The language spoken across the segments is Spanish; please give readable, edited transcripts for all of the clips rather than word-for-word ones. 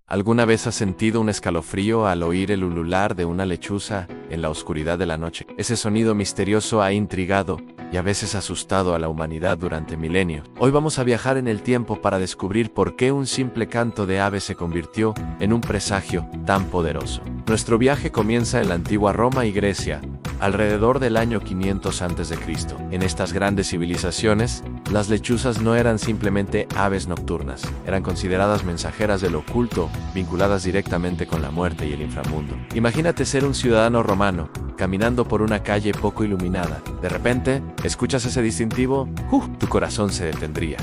¿Alguna vez has sentido un escalofrío al oír el ulular de una lechuza en la oscuridad de la noche? Ese sonido misterioso ha intrigado y a veces asustado a la humanidad durante milenios. Hoy vamos a viajar en el tiempo para descubrir por qué un simple canto de ave se convirtió en un presagio tan poderoso. Nuestro viaje comienza en la antigua Roma y Grecia, alrededor del año 500 a.C. En estas grandes civilizaciones, las lechuzas no eran simplemente aves nocturnas, eran consideradas mensajeras del oculto, vinculadas directamente con la muerte y el inframundo. Imagínate ser un ciudadano romano, caminando por una calle poco iluminada. De repente, escuchas ese distintivo, tu corazón se detendría.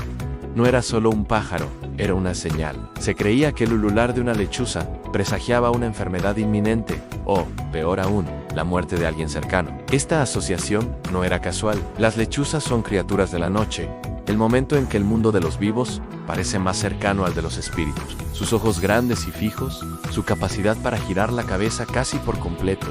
No era solo un pájaro, era una señal. Se creía que el ulular de una lechuza presagiaba una enfermedad inminente, o, peor aún, la muerte de alguien cercano. Esta asociación no era casual. Las lechuzas son criaturas de la noche, el momento en que el mundo de los vivos parece más cercano al de los espíritus. Sus ojos grandes y fijos, su capacidad para girar la cabeza casi por completo,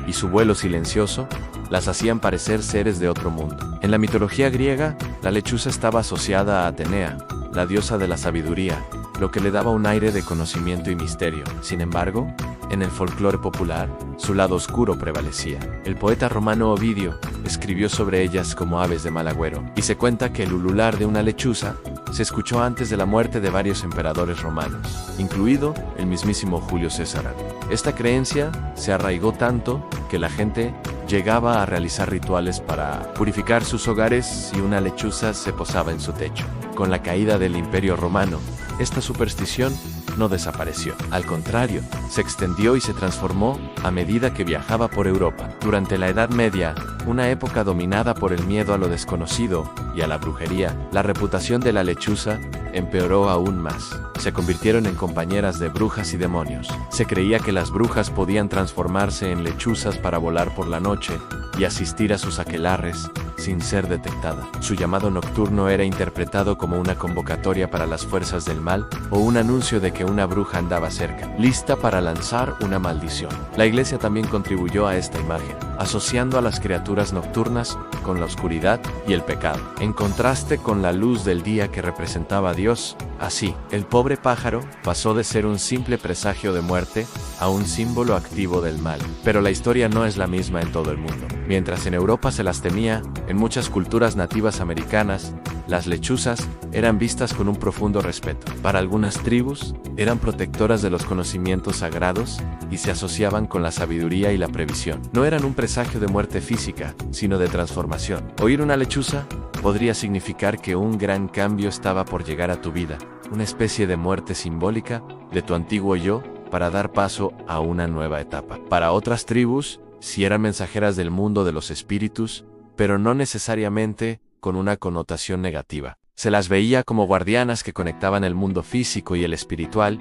y su vuelo silencioso, las hacían parecer seres de otro mundo. En la mitología griega, la lechuza estaba asociada a Atenea, la diosa de la sabiduría, lo que le daba un aire de conocimiento y misterio. Sin embargo, en el folclore popular, su lado oscuro prevalecía. El poeta romano Ovidio escribió sobre ellas como aves de mal agüero, y se cuenta que el ulular de una lechuza se escuchó antes de la muerte de varios emperadores romanos, incluido el mismísimo Julio César. Esta creencia se arraigó tanto que la gente llegaba a realizar rituales para purificar sus hogares si una lechuza se posaba en su techo. Con la caída del Imperio Romano, esta superstición no desapareció. Al contrario, se extendió y se transformó a medida que viajaba por Europa. Durante la Edad Media, una época dominada por el miedo a lo desconocido y a la brujería, la reputación de la lechuza empeoró aún más. Se convirtieron en compañeras de brujas y demonios. Se creía que las brujas podían transformarse en lechuzas para volar por la noche y asistir a sus aquelarres sin ser detectada. Su llamado nocturno era interpretado como una convocatoria para las fuerzas del mal o un anuncio de que una bruja andaba cerca, lista para lanzar una maldición. La iglesia también contribuyó a esta imagen, asociando a las criaturas nocturnas con la oscuridad y el pecado, en contraste con la luz del día que representaba a Dios. Así, el pobre pájaro pasó de ser un simple presagio de muerte a un símbolo activo del mal. Pero la historia no es la misma en todo el mundo. Mientras en Europa se las temía, en muchas culturas nativas americanas, las lechuzas eran vistas con un profundo respeto. Para algunas tribus, eran protectoras de los conocimientos sagrados y se asociaban con la sabiduría y la previsión. No eran un presagio de muerte física, sino de transformación. Oír una lechuza podría significar que un gran cambio estaba por llegar a tu vida, una especie de muerte simbólica de tu antiguo yo para dar paso a una nueva etapa. Para otras tribus, sí eran mensajeras del mundo de los espíritus, pero no necesariamente con una connotación negativa. Se las veía como guardianas que conectaban el mundo físico y el espiritual,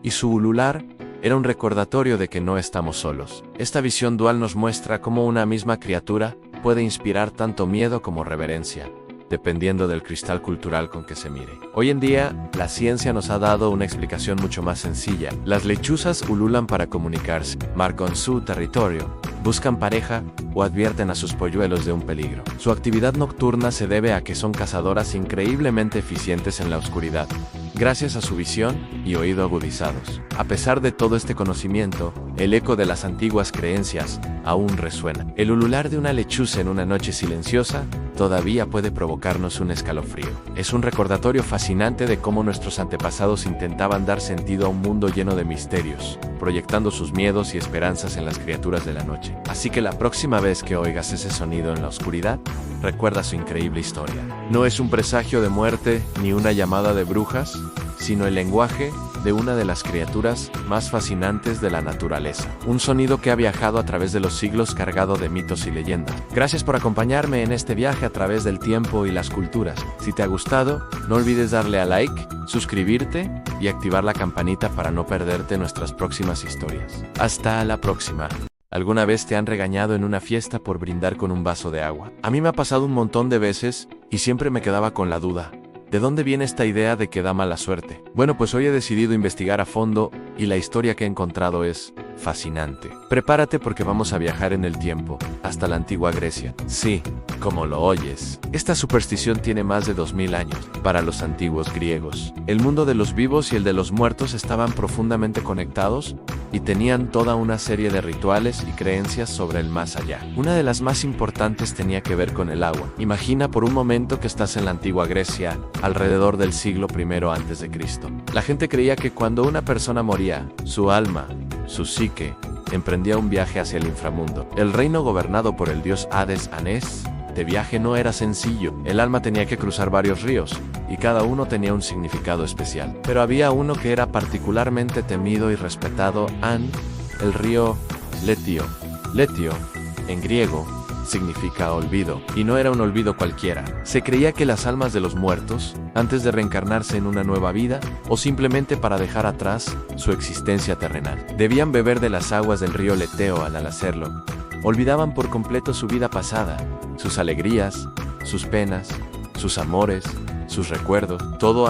y su ulular era un recordatorio de que no estamos solos. Esta visión dual nos muestra cómo una misma criatura puede inspirar tanto miedo como reverencia, dependiendo del cristal cultural con que se mire. Hoy en día, la ciencia nos ha dado una explicación mucho más sencilla. Las lechuzas ululan para comunicarse, marcan su territorio, buscan pareja o advierten a sus polluelos de un peligro. Su actividad nocturna se debe a que son cazadoras increíblemente eficientes en la oscuridad, gracias a su visión y oído agudizados. A pesar de todo este conocimiento, el eco de las antiguas creencias aún resuena. El ulular de una lechuza en una noche silenciosa todavía puede provocarnos un escalofrío. Es un recordatorio fascinante de cómo nuestros antepasados intentaban dar sentido a un mundo lleno de misterios, proyectando sus miedos y esperanzas en las criaturas de la noche. Así que la próxima vez que oigas ese sonido en la oscuridad, recuerda su increíble historia. No es un presagio de muerte ni una llamada de brujas, sino el lenguaje de una de las criaturas más fascinantes de la naturaleza. Un sonido que ha viajado a través de los siglos cargado de mitos y leyendas. Gracias por acompañarme en este viaje a través del tiempo y las culturas. Si te ha gustado, no olvides darle a like, suscribirte y activar la campanita para no perderte nuestras próximas historias. Hasta la próxima. ¿Alguna vez te han regañado en una fiesta por brindar con un vaso de agua? A mí me ha pasado un montón de veces y siempre me quedaba con la duda. ¿De dónde viene esta idea de que da mala suerte? Bueno, pues hoy he decidido investigar a fondo y la historia que he encontrado es fascinante. Prepárate porque vamos a viajar en el tiempo, hasta la antigua Grecia. Sí, como lo oyes. Esta superstición tiene más de 2000 años. Para los antiguos griegos, el mundo de los vivos y el de los muertos estaban profundamente conectados y tenían toda una serie de rituales y creencias sobre el más allá. Una de las más importantes tenía que ver con el agua. Imagina por un momento que estás en la antigua Grecia, alrededor del siglo I a.C. La gente creía que cuando una persona moría, su alma, su psique, emprendía un viaje hacia el inframundo. El reino gobernado por el dios Hades Anés, de viaje no era sencillo. El alma tenía que cruzar varios ríos, y cada uno tenía un significado especial. Pero había uno que era particularmente temido y respetado, el río Letio. Letio, en griego, significa olvido, y no era un olvido cualquiera. Se creía que las almas de los muertos, antes de reencarnarse en una nueva vida, o simplemente para dejar atrás su existencia terrenal, debían beber de las aguas del río Leteo. Al hacerlo, olvidaban por completo su vida pasada, sus alegrías, sus penas, sus amores, sus recuerdos. Todo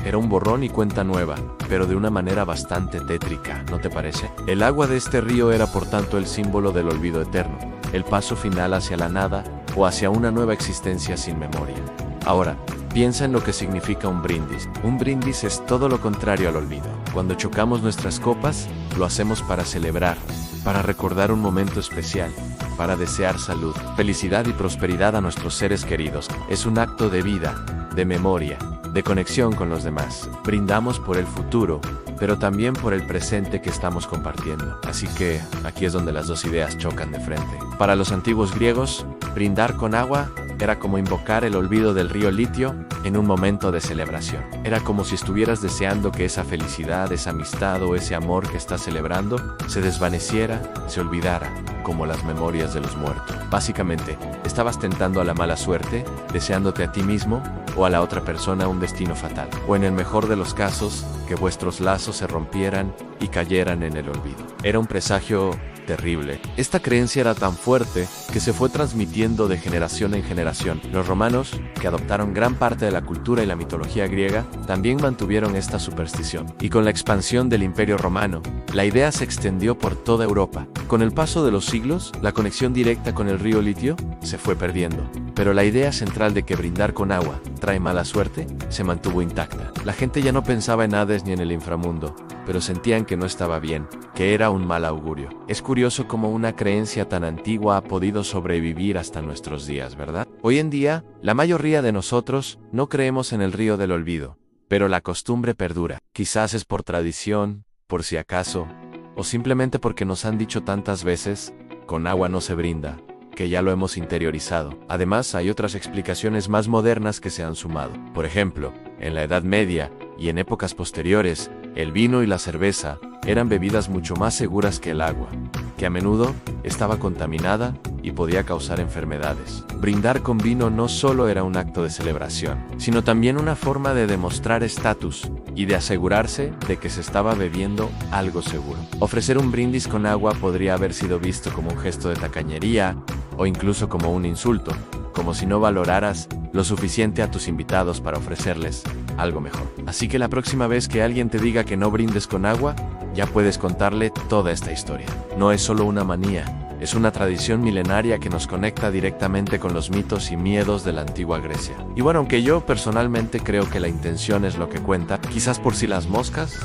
era un borrón y cuenta nueva, pero de una manera bastante tétrica, ¿no te parece? El agua de este río era por tanto el símbolo del olvido eterno, el paso final hacia la nada o hacia una nueva existencia sin memoria. Ahora, piensa en lo que significa un brindis. Un brindis es todo lo contrario al olvido. Cuando chocamos nuestras copas, lo hacemos para celebrar, para recordar un momento especial, para desear salud, felicidad y prosperidad a nuestros seres queridos. Es un acto de vida, de memoria, de conexión con los demás. Brindamos por el futuro, pero también por el presente que estamos compartiendo. Así que aquí es donde las dos ideas chocan de frente. Para los antiguos griegos, brindar con agua era como invocar el olvido del río Litio en un momento de celebración. Era como si estuvieras deseando que esa felicidad, esa amistad o ese amor que estás celebrando se desvaneciera, se olvidara, como las memorias de los muertos. Básicamente, estabas tentando a la mala suerte, deseándote a ti mismo o a la otra persona un destino fatal. O en el mejor de los casos, que vuestros lazos se rompieran y cayeran en el olvido. Era un presagio terrible. Esta creencia era tan fuerte que se fue transmitiendo de generación en generación. Los romanos, que adoptaron gran parte de la cultura y la mitología griega, también mantuvieron esta superstición. Y con la expansión del Imperio Romano, la idea se extendió por toda Europa. Con el paso de los siglos, la conexión directa con el río Litio se fue perdiendo. Pero la idea central de que brindar con agua trae mala suerte se mantuvo intacta. La gente ya no pensaba en Hades ni en el inframundo, pero sentían que no estaba bien, que era un mal augurio. Es curioso cómo una creencia tan antigua ha podido sobrevivir hasta nuestros días, ¿verdad? Hoy en día, la mayoría de nosotros no creemos en el río del olvido, pero la costumbre perdura. Quizás es por tradición, por si acaso, o simplemente porque nos han dicho tantas veces, con agua no se brinda, que ya lo hemos interiorizado. Además, hay otras explicaciones más modernas que se han sumado. Por ejemplo, en la Edad Media y en épocas posteriores, el vino y la cerveza eran bebidas mucho más seguras que el agua, que a menudo estaba contaminada y podía causar enfermedades. Brindar con vino no solo era un acto de celebración, sino también una forma de demostrar estatus y de asegurarse de que se estaba bebiendo algo seguro. Ofrecer un brindis con agua podría haber sido visto como un gesto de tacañería o incluso como un insulto, como si no valoraras lo suficiente a tus invitados para ofrecerles algo mejor. Así que la próxima vez que alguien te diga que no brindes con agua, ya puedes contarle toda esta historia. No es solo una manía, es una tradición milenaria que nos conecta directamente con los mitos y miedos de la antigua Grecia. Y bueno, aunque yo personalmente creo que la intención es lo que cuenta, quizás por si las moscas,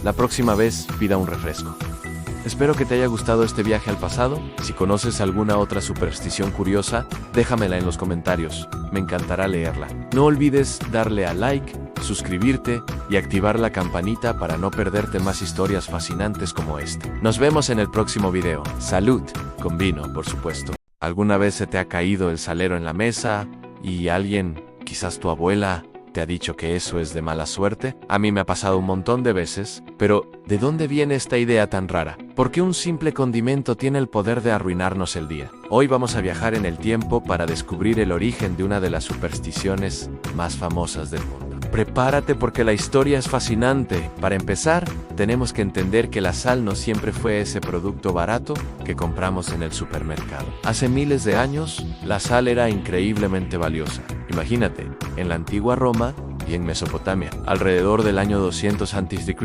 la próxima vez pida un refresco. Espero que te haya gustado este viaje al pasado. Si conoces alguna otra superstición curiosa, déjamela en los comentarios. Me encantará leerla. No olvides darle a like, suscribirte y activar la campanita para no perderte más historias fascinantes como esta. Nos vemos en el próximo video. Salud, con vino, por supuesto. ¿Alguna vez se te ha caído el salero en la mesa y alguien, quizás tu abuela, te ha dicho que eso es de mala suerte? A mí me ha pasado un montón de veces, pero ¿de dónde viene esta idea tan rara? ¿Por qué un simple condimento tiene el poder de arruinarnos el día? Hoy vamos a viajar en el tiempo para descubrir el origen de una de las supersticiones más famosas del mundo. Prepárate porque la historia es fascinante. Para empezar, tenemos que entender que la sal no siempre fue ese producto barato que compramos en el supermercado. Hace miles de años, la sal era increíblemente valiosa. Imagínate, en la antigua Roma y en Mesopotamia, alrededor del año 200 a.C.,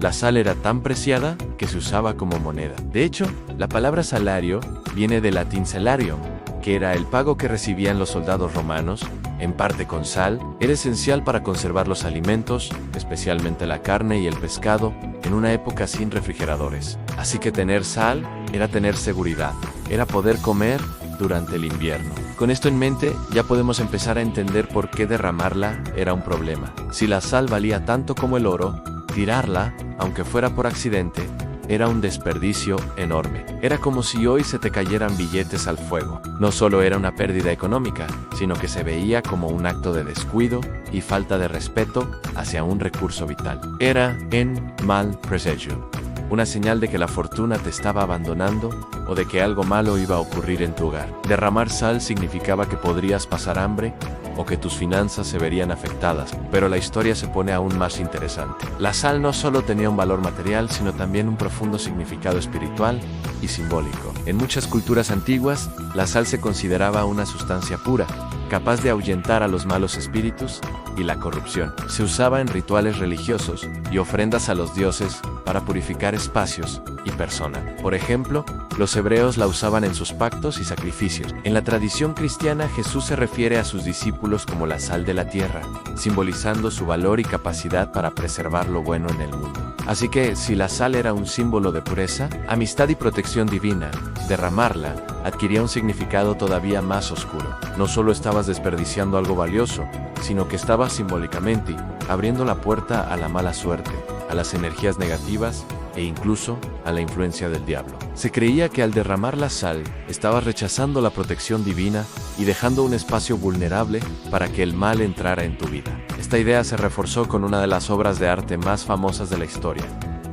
La sal era tan preciada que se usaba como moneda. De hecho, la palabra salario viene del latín salarium, que era el pago que recibían los soldados romanos, en parte con sal. Era esencial para conservar los alimentos, especialmente la carne y el pescado, en una época sin refrigeradores. Así que tener sal era tener seguridad, era poder comer durante el invierno. Con esto en mente, ya podemos empezar a entender por qué derramarla era un problema. Si la sal valía tanto como el oro, tirarla, aunque fuera por accidente, era un desperdicio enorme. Era como si hoy se te cayeran billetes al fuego. No solo era una pérdida económica, sino que se veía como un acto de descuido y falta de respeto hacia un recurso vital. Era en mal presagio, una señal de que la fortuna te estaba abandonando o de que algo malo iba a ocurrir en tu hogar. Derramar sal significaba que podrías pasar hambre o que tus finanzas se verían afectadas, pero la historia se pone aún más interesante. La sal no solo tenía un valor material, sino también un profundo significado espiritual y simbólico. En muchas culturas antiguas, la sal se consideraba una sustancia pura, capaz de ahuyentar a los malos espíritus y la corrupción. Se usaba en rituales religiosos y ofrendas a los dioses para purificar espacios y personas. Por ejemplo, los hebreos la usaban en sus pactos y sacrificios. En la tradición cristiana, Jesús se refiere a sus discípulos como la sal de la tierra, simbolizando su valor y capacidad para preservar lo bueno en el mundo. Así que, si la sal era un símbolo de pureza, amistad y protección divina, derramarla adquiría un significado todavía más oscuro. No solo estabas desperdiciando algo valioso, sino que estabas simbólicamente abriendo la puerta a la mala suerte, a las energías negativas e incluso a la influencia del diablo. Se creía que al derramar la sal, estabas rechazando la protección divina y dejando un espacio vulnerable para que el mal entrara en tu vida. Esta idea se reforzó con una de las obras de arte más famosas de la historia,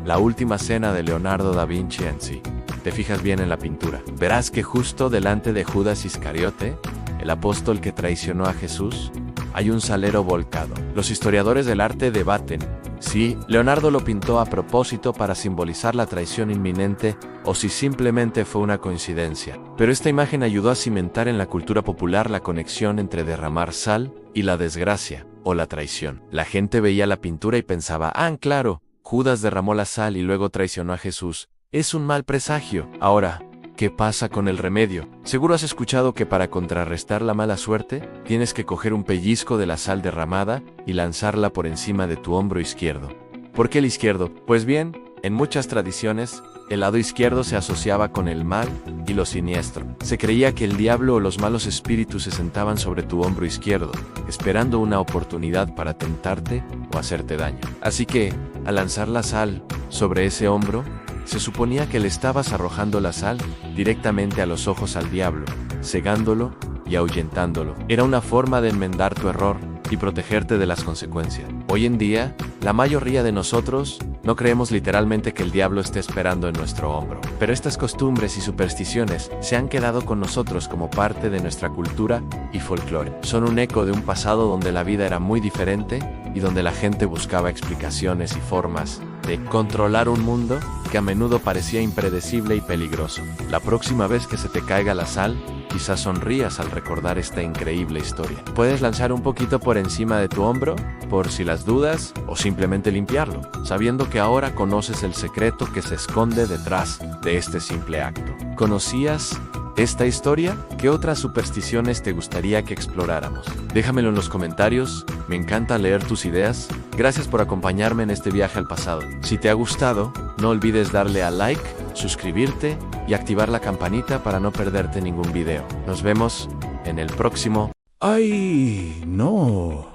La Última Cena de Leonardo da Vinci. Si te fijas bien en la pintura, verás que justo delante de Judas Iscariote, el apóstol que traicionó a Jesús, hay un salero volcado. Los historiadores del arte debaten si Leonardo lo pintó a propósito para simbolizar la traición inminente o si simplemente fue una coincidencia. Pero esta imagen ayudó a cimentar en la cultura popular la conexión entre derramar sal y la desgracia o la traición. La gente veía la pintura y pensaba, claro, Judas derramó la sal y luego traicionó a Jesús. Es un mal presagio. Ahora, ¿qué pasa con el remedio? Seguro has escuchado que para contrarrestar la mala suerte, tienes que coger un pellizco de la sal derramada y lanzarla por encima de tu hombro izquierdo. ¿Por qué el izquierdo? Pues bien, en muchas tradiciones, el lado izquierdo se asociaba con el mal y lo siniestro. Se creía que el diablo o los malos espíritus se sentaban sobre tu hombro izquierdo, esperando una oportunidad para tentarte o hacerte daño. Así que, al lanzar la sal sobre ese hombro, se suponía que le estabas arrojando la sal directamente a los ojos al diablo, cegándolo y ahuyentándolo. Era una forma de enmendar tu error y protegerte de las consecuencias. Hoy en día, la mayoría de nosotros no creemos literalmente que el diablo esté esperando en nuestro hombro. Pero estas costumbres y supersticiones se han quedado con nosotros como parte de nuestra cultura y folclore. Son un eco de un pasado donde la vida era muy diferente y donde la gente buscaba explicaciones y formas de controlar un mundo que a menudo parecía impredecible y peligroso. La próxima vez que se te caiga la sal, quizás sonrías al recordar esta increíble historia. Puedes lanzar un poquito por encima de tu hombro, por si las dudas, o simplemente limpiarlo, sabiendo que ahora conoces el secreto que se esconde detrás de este simple acto. ¿Conocías esta historia? ¿Qué otras supersticiones te gustaría que exploráramos? Déjamelo en los comentarios, me encanta leer tus ideas. Gracias por acompañarme en este viaje al pasado. Si te ha gustado, no olvides darle a like, suscribirte y activar la campanita para no perderte ningún video. Nos vemos en el próximo. ¡Ay, no!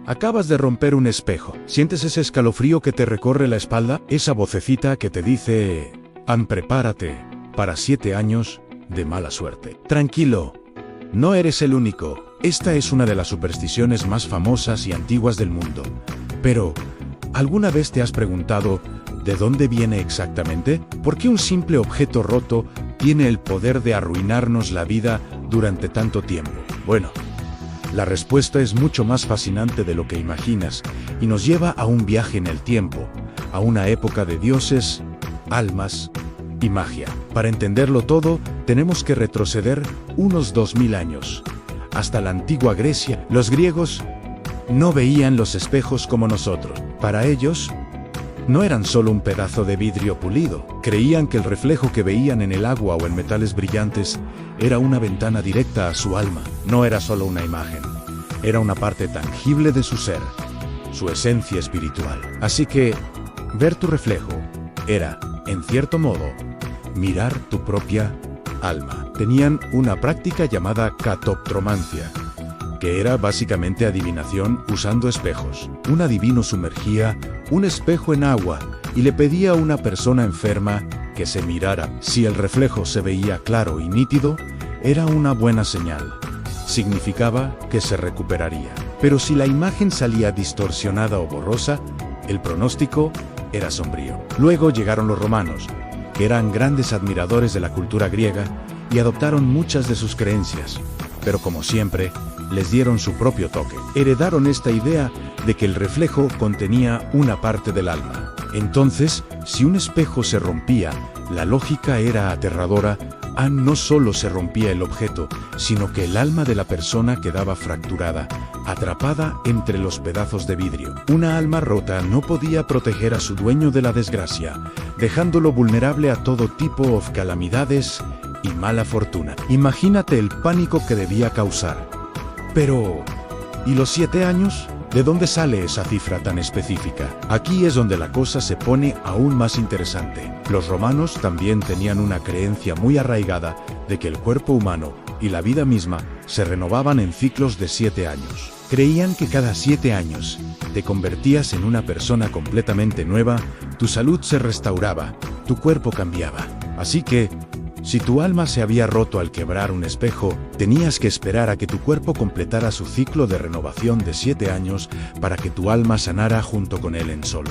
Acabas de romper un espejo. ¿Sientes ese escalofrío que te recorre la espalda? Esa vocecita que te dice: prepárate para 7 años de mala suerte. Tranquilo, no eres el único. Esta es una de las supersticiones más famosas y antiguas del mundo. Pero, ¿alguna vez te has preguntado de dónde viene exactamente? ¿Por qué un simple objeto roto tiene el poder de arruinarnos la vida durante tanto tiempo? Bueno, la respuesta es mucho más fascinante de lo que imaginas y nos lleva a un viaje en el tiempo, a una época de dioses, almas y magia. Para entenderlo todo, tenemos que retroceder unos 2000 años. Hasta la antigua Grecia, los griegos no veían los espejos como nosotros. Para ellos, no eran solo un pedazo de vidrio pulido. Creían que el reflejo que veían en el agua o en metales brillantes era una ventana directa a su alma. No era solo una imagen, era una parte tangible de su ser, su esencia espiritual. Así que, ver tu reflejo era, en cierto modo, mirar tu propia alma. Tenían una práctica llamada catoptromancia, que era básicamente adivinación usando espejos. Un adivino sumergía un espejo en agua y le pedía a una persona enferma que se mirara. Si el reflejo se veía claro y nítido, era una buena señal. Significaba que se recuperaría. Pero si la imagen salía distorsionada o borrosa, el pronóstico era sombrío. Luego llegaron los romanos, que eran grandes admiradores de la cultura griega y adoptaron muchas de sus creencias, pero como siempre, les dieron su propio toque. Heredaron esta idea de que el reflejo contenía una parte del alma. Entonces, si un espejo se rompía, la lógica era aterradora. No solo se rompía el objeto, sino que el alma de la persona quedaba fracturada, atrapada entre los pedazos de vidrio. Una alma rota no podía proteger a su dueño de la desgracia, dejándolo vulnerable a todo tipo de calamidades y mala fortuna. Imagínate el pánico que debía causar. Pero, ¿y los 7 años? ¿De dónde sale esa cifra tan específica? Aquí es donde la cosa se pone aún más interesante. Los romanos también tenían una creencia muy arraigada de que el cuerpo humano y la vida misma se renovaban en ciclos de 7 años. Creían que cada 7 años te convertías en una persona completamente nueva, tu salud se restauraba, tu cuerpo cambiaba. Así que, si tu alma se había roto al quebrar un espejo, tenías que esperar a que tu cuerpo completara su ciclo de renovación de 7 años para que tu alma sanara junto con él en solo.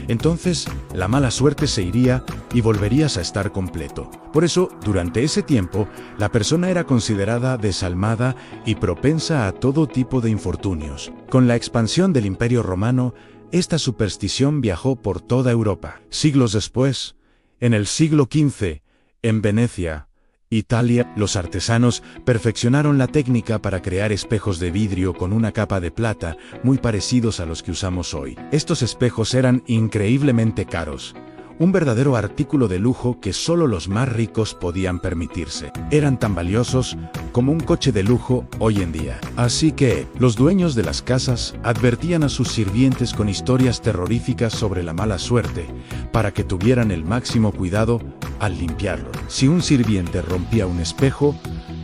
Entonces, la mala suerte se iría y volverías a estar completo. Por eso, durante ese tiempo, la persona era considerada desalmada y propensa a todo tipo de infortunios. Con la expansión del Imperio Romano, esta superstición viajó por toda Europa. Siglos después, en el siglo XV, en Venecia, Italia, los artesanos perfeccionaron la técnica para crear espejos de vidrio con una capa de plata muy parecidos a los que usamos hoy. Estos espejos eran increíblemente caros, un verdadero artículo de lujo que solo los más ricos podían permitirse. Eran tan valiosos como un coche de lujo hoy en día. Así que, los dueños de las casas advertían a sus sirvientes con historias terroríficas sobre la mala suerte, para que tuvieran el máximo cuidado al limpiarlo. Si un sirviente rompía un espejo,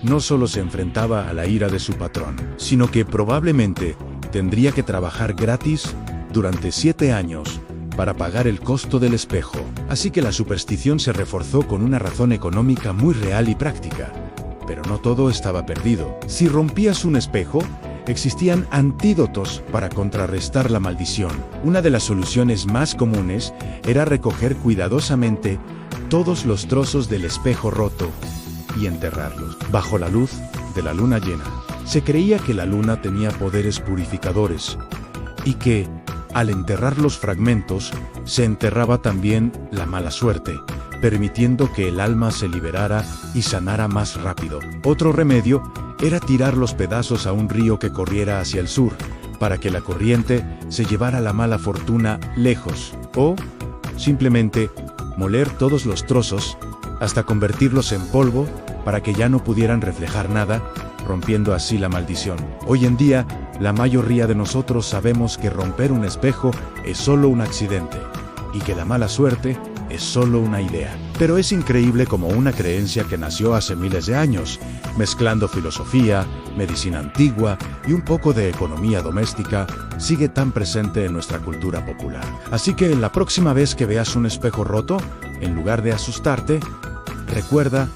no solo se enfrentaba a la ira de su patrón, sino que probablemente tendría que trabajar gratis durante 7 años para pagar el costo del espejo. Así que la superstición se reforzó con una razón económica muy real y práctica. Pero no todo estaba perdido. Si rompías un espejo, existían antídotos para contrarrestar la maldición. Una de las soluciones más comunes era recoger cuidadosamente todos los trozos del espejo roto y enterrarlos bajo la luz de la luna llena. Se creía que la luna tenía poderes purificadores y que, al enterrar los fragmentos, se enterraba también la mala suerte, permitiendo que el alma se liberara y sanara más rápido. Otro remedio era tirar los pedazos a un río que corriera hacia el sur, para que la corriente se llevara la mala fortuna lejos, o simplemente moler todos los trozos hasta convertirlos en polvo para que ya no pudieran reflejar nada, rompiendo así la maldición. Hoy en día, la mayoría de nosotros sabemos que romper un espejo es solo un accidente y que la mala suerte es solo una idea. Pero es increíble como una creencia que nació hace miles de años, mezclando filosofía, medicina antigua y un poco de economía doméstica, sigue tan presente en nuestra cultura popular. Así que la próxima vez que veas un espejo roto, en lugar de asustarte, recuerda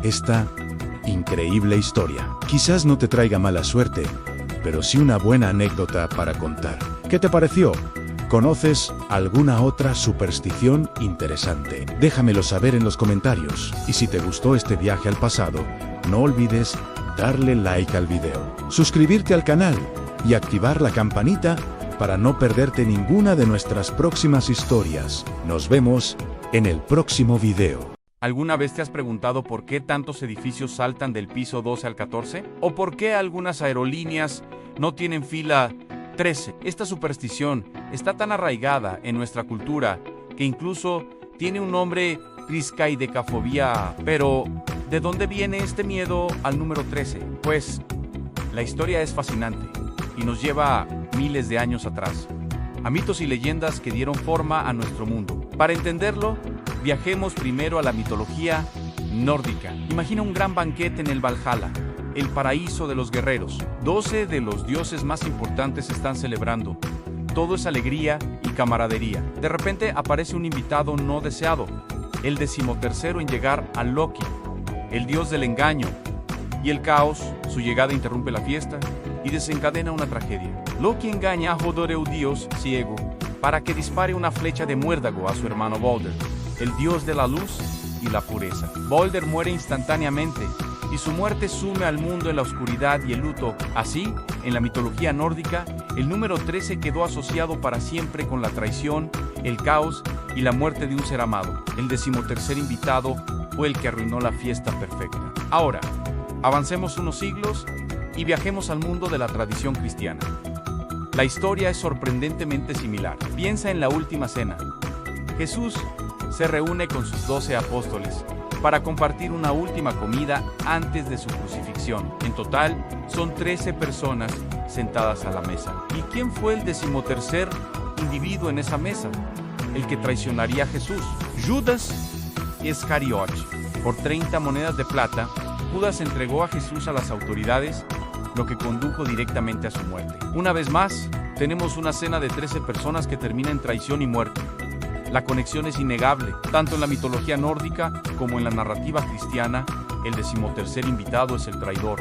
esta increíble historia. Quizás no te traiga mala suerte, pero sí una buena anécdota para contar. ¿Qué te pareció? ¿Conoces alguna otra superstición interesante? Déjamelo saber en los comentarios. Y si te gustó este viaje al pasado, no olvides darle like al video, suscribirte al canal y activar la campanita para no perderte ninguna de nuestras próximas historias. Nos vemos en el próximo video. ¿Alguna vez te has preguntado por qué tantos edificios saltan del piso 12 al 14? ¿O por qué algunas aerolíneas no tienen fila 13. Esta superstición está tan arraigada en nuestra cultura que incluso tiene un nombre, triskaidekafobia. Pero, ¿de dónde viene este miedo al número 13? Pues, la historia es fascinante y nos lleva miles de años atrás, a mitos y leyendas que dieron forma a nuestro mundo. Para entenderlo, viajemos primero a la mitología nórdica. Imagina un gran banquete en el Valhalla, el paraíso de los guerreros. 12 de los dioses más importantes están celebrando. Todo es alegría y camaradería. De repente aparece un invitado no deseado, el 13º en llegar a Loki, el dios del engaño y el caos. Su llegada interrumpe la fiesta y desencadena una tragedia. Loki engaña a Hodor, el dios ciego, para que dispare una flecha de muérdago a su hermano Balder, el dios de la luz y la pureza. Balder muere instantáneamente y su muerte sume al mundo en la oscuridad y el luto. Así, en la mitología nórdica, el número 13 quedó asociado para siempre con la traición, el caos y la muerte de un ser amado. El 13º invitado fue el que arruinó la fiesta perfecta. Ahora, avancemos unos siglos y viajemos al mundo de la tradición cristiana. La historia es sorprendentemente similar. Piensa en la última cena. Jesús se reúne con sus 12 apóstoles para compartir una última comida antes de su crucifixión. En total, son 13 personas sentadas a la mesa. ¿Y quién fue el 13º individuo en esa mesa? El que traicionaría a Jesús. Judas Iscariote. Por 30 monedas de plata, Judas entregó a Jesús a las autoridades, lo que condujo directamente a su muerte. Una vez más, tenemos una cena de 13 personas que termina en traición y muerte. La conexión es innegable, tanto en la mitología nórdica como en la narrativa cristiana. El 13º invitado es el traidor,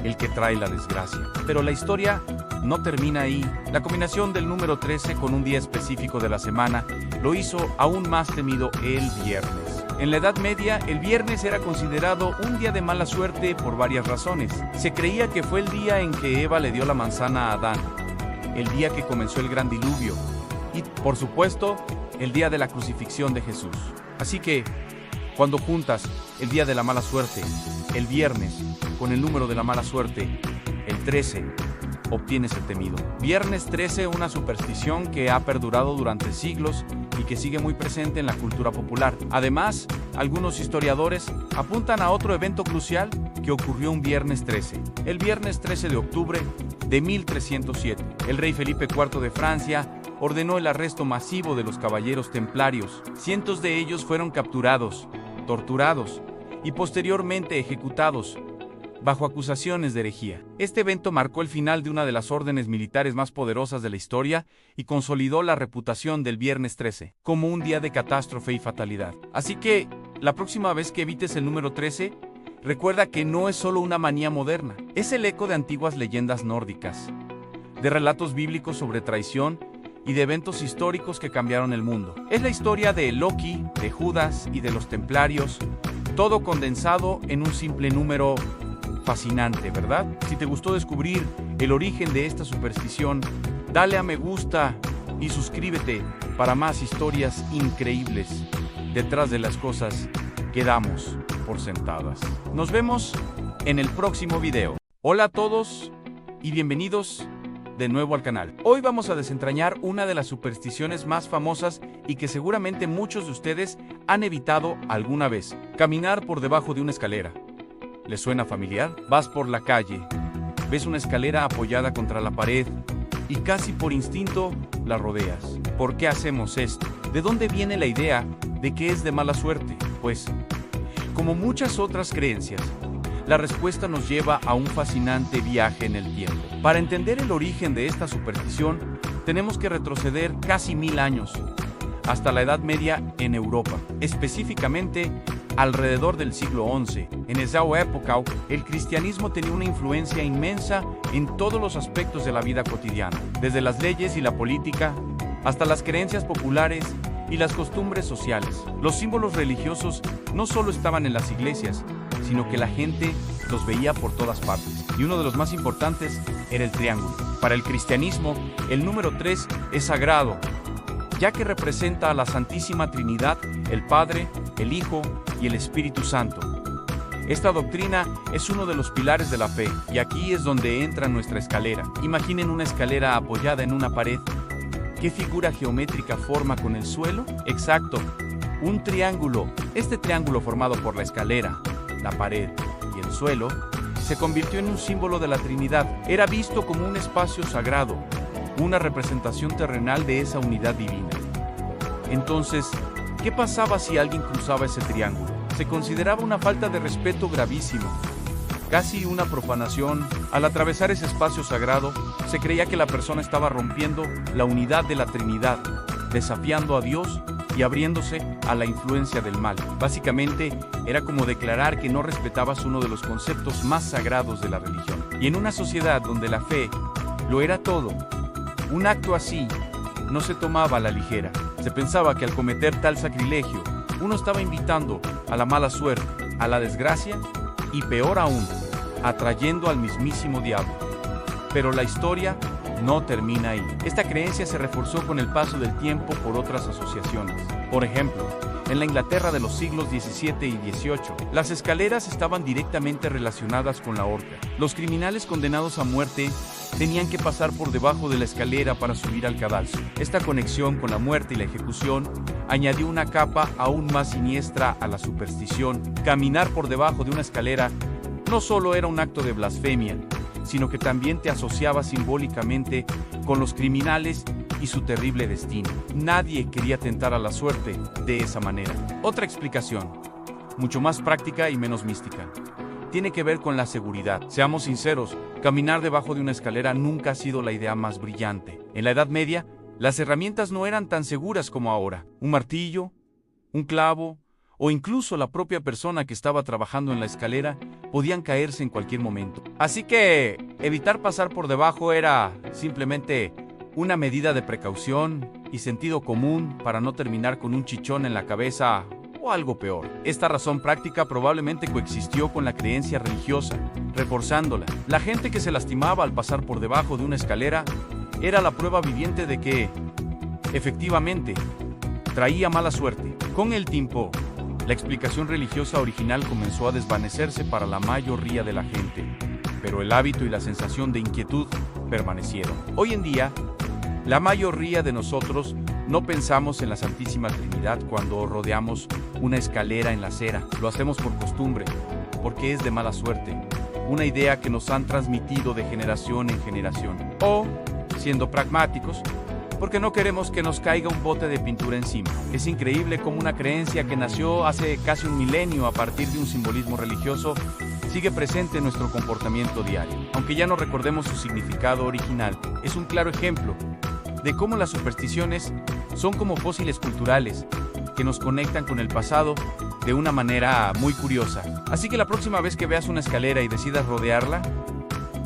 el que trae la desgracia. Pero la historia no termina ahí. La combinación del número 13 con un día específico de la semana lo hizo aún más temido el viernes. En la Edad Media, el viernes era considerado un día de mala suerte por varias razones. Se creía que fue el día en que Eva le dio la manzana a Adán, el día que comenzó el gran diluvio y, por supuesto, el día de la crucifixión de Jesús. Así que, cuando juntas el día de la mala suerte, el viernes, con el número de la mala suerte, el 13, obtienes el temido. Viernes 13, una superstición que ha perdurado durante siglos y que sigue muy presente en la cultura popular. Además, algunos historiadores apuntan a otro evento crucial que ocurrió un viernes 13. El viernes 13 de octubre de 1307, el rey Felipe IV de Francia ordenó el arresto masivo de los caballeros templarios. Cientos de ellos fueron capturados, torturados y posteriormente ejecutados bajo acusaciones de herejía. Este evento marcó el final de una de las órdenes militares más poderosas de la historia y consolidó la reputación del viernes 13 como un día de catástrofe y fatalidad. Así que, la próxima vez que evites el número 13, recuerda que no es solo una manía moderna, es el eco de antiguas leyendas nórdicas, de relatos bíblicos sobre traición y de eventos históricos que cambiaron el mundo. Es la historia de Loki, de Judas y de los templarios, todo condensado en un simple número. Fascinante, ¿verdad? Si te gustó descubrir el origen de esta superstición, dale a me gusta y suscríbete para más historias increíbles detrás de las cosas que damos por sentadas. Nos vemos en el próximo video. Hola a todos y bienvenidos de nuevo al canal. Hoy vamos a desentrañar una de las supersticiones más famosas y que seguramente muchos de ustedes han evitado alguna vez: caminar por debajo de una escalera. ¿Les suena familiar? Vas por la calle, ves una escalera apoyada contra la pared y casi por instinto la rodeas. ¿Por qué hacemos esto? ¿De dónde viene la idea de que es de mala suerte? Pues, como muchas otras creencias, la respuesta nos lleva a un fascinante viaje en el tiempo. Para entender el origen de esta superstición, tenemos que retroceder casi 1000 años, hasta la Edad Media en Europa, específicamente alrededor del siglo XI. En esa época, el cristianismo tenía una influencia inmensa en todos los aspectos de la vida cotidiana, desde las leyes y la política, hasta las creencias populares y las costumbres sociales. Los símbolos religiosos no solo estaban en las iglesias, sino que la gente los veía por todas partes. Y uno de los más importantes era el triángulo. Para el cristianismo, el número 3 es sagrado, ya que representa a la Santísima Trinidad, el Padre, el Hijo y el Espíritu Santo. Esta doctrina es uno de los pilares de la fe, y aquí es donde entra nuestra escalera. Imaginen una escalera apoyada en una pared. ¿Qué figura geométrica forma con el suelo? Exacto, un triángulo. Este triángulo formado por la escalera, la pared y el suelo se convirtió en un símbolo de la Trinidad. Era visto como un espacio sagrado, una representación terrenal de esa unidad divina. Entonces, ¿qué pasaba si alguien cruzaba ese triángulo? Se consideraba una falta de respeto gravísimo, casi una profanación. Al atravesar ese espacio sagrado, se creía que la persona estaba rompiendo la unidad de la Trinidad, desafiando a Dios y abriéndose a la influencia del mal. Básicamente, era como declarar que no respetabas uno de los conceptos más sagrados de la religión. Y en una sociedad donde la fe lo era todo, un acto así no se tomaba a la ligera. Se pensaba que al cometer tal sacrilegio, uno estaba invitando a la mala suerte, a la desgracia y, peor aún, atrayendo al mismísimo diablo. Pero la historia no termina ahí. Esta creencia se reforzó con el paso del tiempo por otras asociaciones. Por ejemplo, en la Inglaterra de los siglos XVII y XVIII, las escaleras estaban directamente relacionadas con la horca. Los criminales condenados a muerte tenían que pasar por debajo de la escalera para subir al cadalso. Esta conexión con la muerte y la ejecución añadió una capa aún más siniestra a la superstición. Caminar por debajo de una escalera no solo era un acto de blasfemia, sino que también te asociaba simbólicamente con los criminales y su terrible destino. Nadie quería tentar a la suerte de esa manera. Otra explicación, mucho más práctica y menos mística, tiene que ver con la seguridad. Seamos sinceros, caminar debajo de una escalera nunca ha sido la idea más brillante. En la Edad Media, las herramientas no eran tan seguras como ahora. Un martillo, un clavo o incluso la propia persona que estaba trabajando en la escalera podían caerse en cualquier momento. Así que evitar pasar por debajo era simplemente una medida de precaución y sentido común para no terminar con un chichón en la cabeza o algo peor. Esta razón práctica probablemente coexistió con la creencia religiosa, reforzándola. La gente que se lastimaba al pasar por debajo de una escalera era la prueba viviente de que, efectivamente, traía mala suerte. Con el tiempo, la explicación religiosa original comenzó a desvanecerse para la mayoría de la gente, pero el hábito y la sensación de inquietud permanecieron. Hoy en día, la mayoría de nosotros no pensamos en la Santísima Trinidad cuando rodeamos una escalera en la acera. Lo hacemos por costumbre, porque es de mala suerte, una idea que nos han transmitido de generación en generación. O, siendo pragmáticos, porque no queremos que nos caiga un bote de pintura encima. Es increíble cómo una creencia que nació hace casi un milenio a partir de un simbolismo religioso sigue presente en nuestro comportamiento diario. Aunque ya no recordemos su significado original, es un claro ejemplo de cómo las supersticiones son como fósiles culturales que nos conectan con el pasado de una manera muy curiosa. Así que la próxima vez que veas una escalera y decidas rodearla,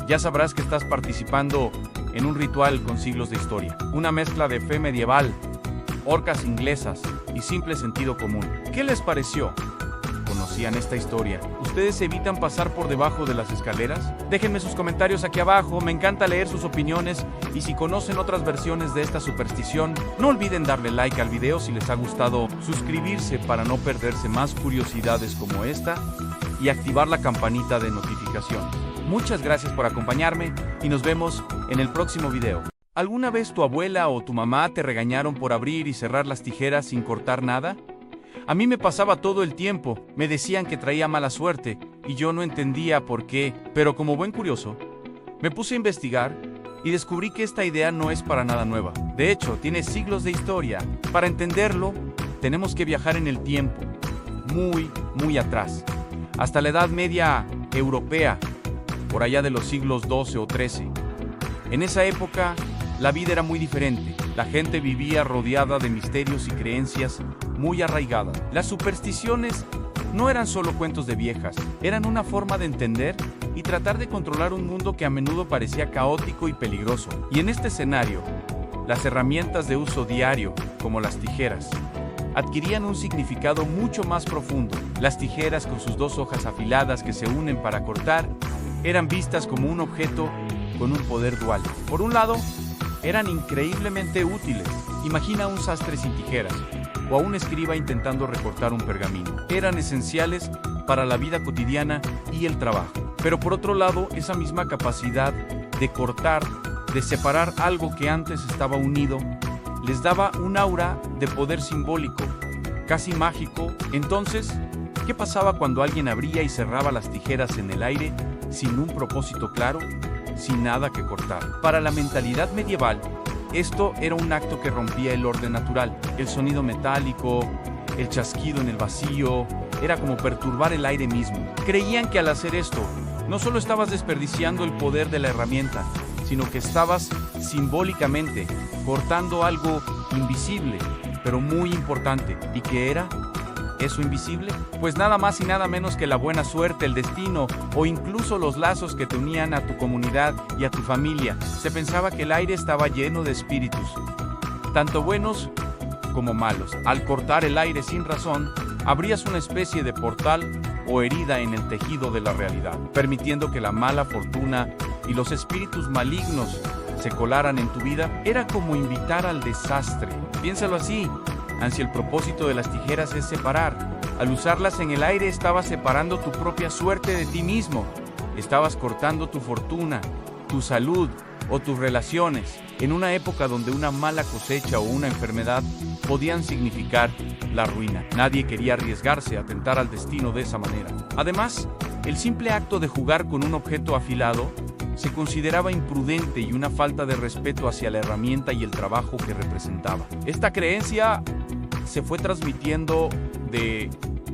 ya sabrás que estás participando en un ritual con siglos de historia. Una mezcla de fe medieval, orcas inglesas y simple sentido común. ¿Qué les pareció? ¿Conocían esta historia? ¿Ustedes evitan pasar por debajo de las escaleras? Déjenme sus comentarios aquí abajo, me encanta leer sus opiniones y si conocen otras versiones de esta superstición, no olviden darle like al video si les ha gustado, suscribirse para no perderse más curiosidades como esta y activar la campanita de notificaciones. Muchas gracias por acompañarme y nos vemos en el próximo video. ¿Alguna vez tu abuela o tu mamá te regañaron por abrir y cerrar las tijeras sin cortar nada? A mí me pasaba todo el tiempo, me decían que traía mala suerte y yo no entendía por qué, pero como buen curioso, me puse a investigar y descubrí que esta idea no es para nada nueva. De hecho, tiene siglos de historia. Para entenderlo, tenemos que viajar en el tiempo, muy atrás, hasta la Edad Media europea, por allá de los siglos XII o XIII. En esa época, la vida era muy diferente. La gente vivía rodeada de misterios y creencias muy arraigadas. Las supersticiones no eran solo cuentos de viejas, eran una forma de entender y tratar de controlar un mundo que a menudo parecía caótico y peligroso. Y en este escenario, las herramientas de uso diario, como las tijeras, adquirían un significado mucho más profundo. Las tijeras, con sus dos hojas afiladas que se unen para cortar, eran vistas como un objeto con un poder dual. Por un lado, eran increíblemente útiles. Imagina a un sastre sin tijeras o a un escriba intentando recortar un pergamino. Eran esenciales para la vida cotidiana y el trabajo. Pero por otro lado, esa misma capacidad de cortar, de separar algo que antes estaba unido, les daba un aura de poder simbólico, casi mágico. Entonces, ¿qué pasaba cuando alguien abría y cerraba las tijeras en el aire sin un propósito claro, sin nada que cortar? Para la mentalidad medieval, esto era un acto que rompía el orden natural. El sonido metálico, el chasquido en el vacío, era como perturbar el aire mismo. Creían que al hacer esto, no solo estabas desperdiciando el poder de la herramienta, sino que estabas simbólicamente cortando algo invisible, pero muy importante. ¿Y qué era eso invisible? Pues nada más y nada menos que la buena suerte, el destino o incluso los lazos que te unían a tu comunidad y a tu familia. Se pensaba que el aire estaba lleno de espíritus, tanto buenos como malos. Al cortar el aire sin razón, abrías una especie de portal o herida en el tejido de la realidad, permitiendo que la mala fortuna y los espíritus malignos se colaran en tu vida. Era como invitar al desastre. Piénsalo así. Si el propósito de las tijeras es separar, al usarlas en el aire estabas separando tu propia suerte de ti mismo. Estabas cortando tu fortuna, tu salud o tus relaciones, en una época donde una mala cosecha o una enfermedad podían significar la ruina. Nadie quería arriesgarse a tentar al destino de esa manera. Además, el simple acto de jugar con un objeto afilado se consideraba imprudente y una falta de respeto hacia la herramienta y el trabajo que representaba. Esta creencia se fue transmitiendo de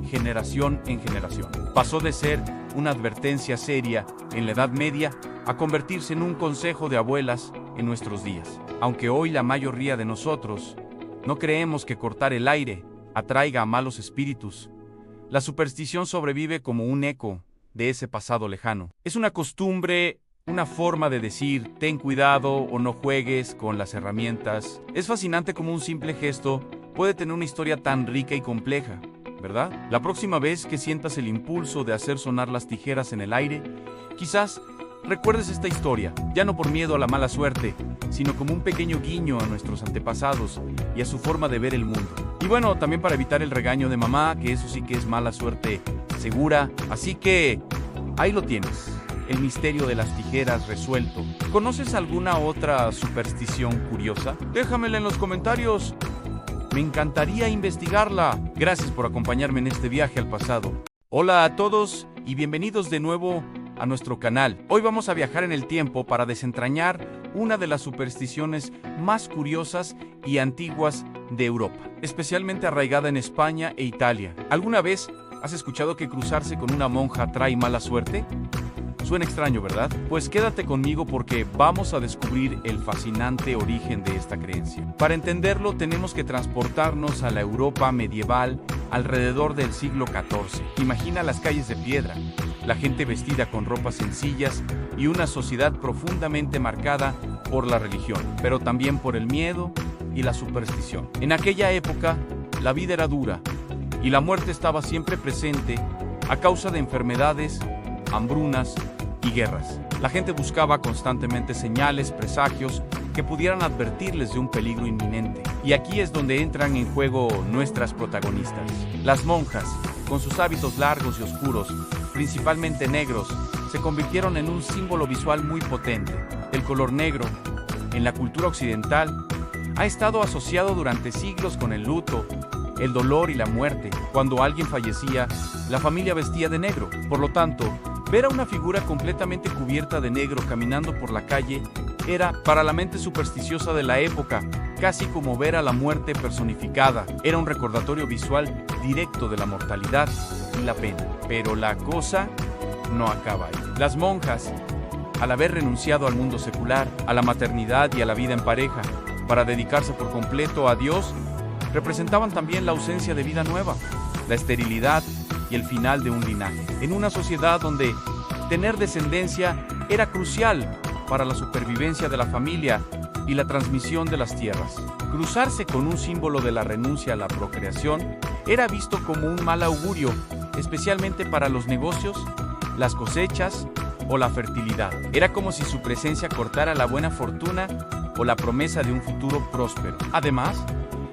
generación en generación. Pasó de ser una advertencia seria en la Edad Media a convertirse en un consejo de abuelas en nuestros días. Aunque hoy la mayoría de nosotros no creemos que cortar el aire atraiga a malos espíritus, la superstición sobrevive como un eco de ese pasado lejano. Es una costumbre, una forma de decir, ten cuidado o no juegues con las herramientas. Es fascinante cómo un simple gesto puede tener una historia tan rica y compleja, ¿verdad? La próxima vez que sientas el impulso de hacer sonar las tijeras en el aire, quizás recuerdes esta historia, ya no por miedo a la mala suerte, sino como un pequeño guiño a nuestros antepasados y a su forma de ver el mundo. Y bueno, también para evitar el regaño de mamá, que eso sí que es mala suerte segura. Así que ahí lo tienes, el misterio de las tijeras resuelto. ¿Conoces alguna otra superstición curiosa? Déjamela en los comentarios. Me encantaría investigarla. Gracias por acompañarme en este viaje al pasado. Hola a todos y bienvenidos de nuevo a nuestro canal. Hoy vamos a viajar en el tiempo para desentrañar una de las supersticiones más curiosas y antiguas de Europa, especialmente arraigada en España e Italia. ¿Alguna vez has escuchado que cruzarse con una monja trae mala suerte? Suena extraño, ¿verdad? Pues quédate conmigo porque vamos a descubrir el fascinante origen de esta creencia. Para entenderlo, tenemos que transportarnos a la Europa medieval alrededor del siglo XIV. Imagina las calles de piedra, la gente vestida con ropas sencillas y una sociedad profundamente marcada por la religión, pero también por el miedo y la superstición. En aquella época, la vida era dura y la muerte estaba siempre presente a causa de enfermedades, hambrunas y guerras. La gente buscaba constantemente señales, presagios que pudieran advertirles de un peligro inminente. Y aquí es donde entran en juego nuestras protagonistas. Las monjas, con sus hábitos largos y oscuros, principalmente negros, se convirtieron en un símbolo visual muy potente. El color negro, en la cultura occidental, ha estado asociado durante siglos con el luto, el dolor y la muerte. Cuando alguien fallecía, la familia vestía de negro. Por lo tanto, ver a una figura completamente cubierta de negro caminando por la calle era, para la mente supersticiosa de la época, casi como ver a la muerte personificada. Era un recordatorio visual directo de la mortalidad y la pena. Pero la cosa no acaba ahí. Las monjas, al haber renunciado al mundo secular, a la maternidad y a la vida en pareja, para dedicarse por completo a Dios, representaban también la ausencia de vida nueva, la esterilidad y el final de un linaje. En una sociedad donde tener descendencia era crucial para la supervivencia de la familia y la transmisión de las tierras. Cruzarse con un símbolo de la renuncia a la procreación era visto como un mal augurio, especialmente para los negocios, las cosechas o la fertilidad. Era como si su presencia cortara la buena fortuna o la promesa de un futuro próspero. Además,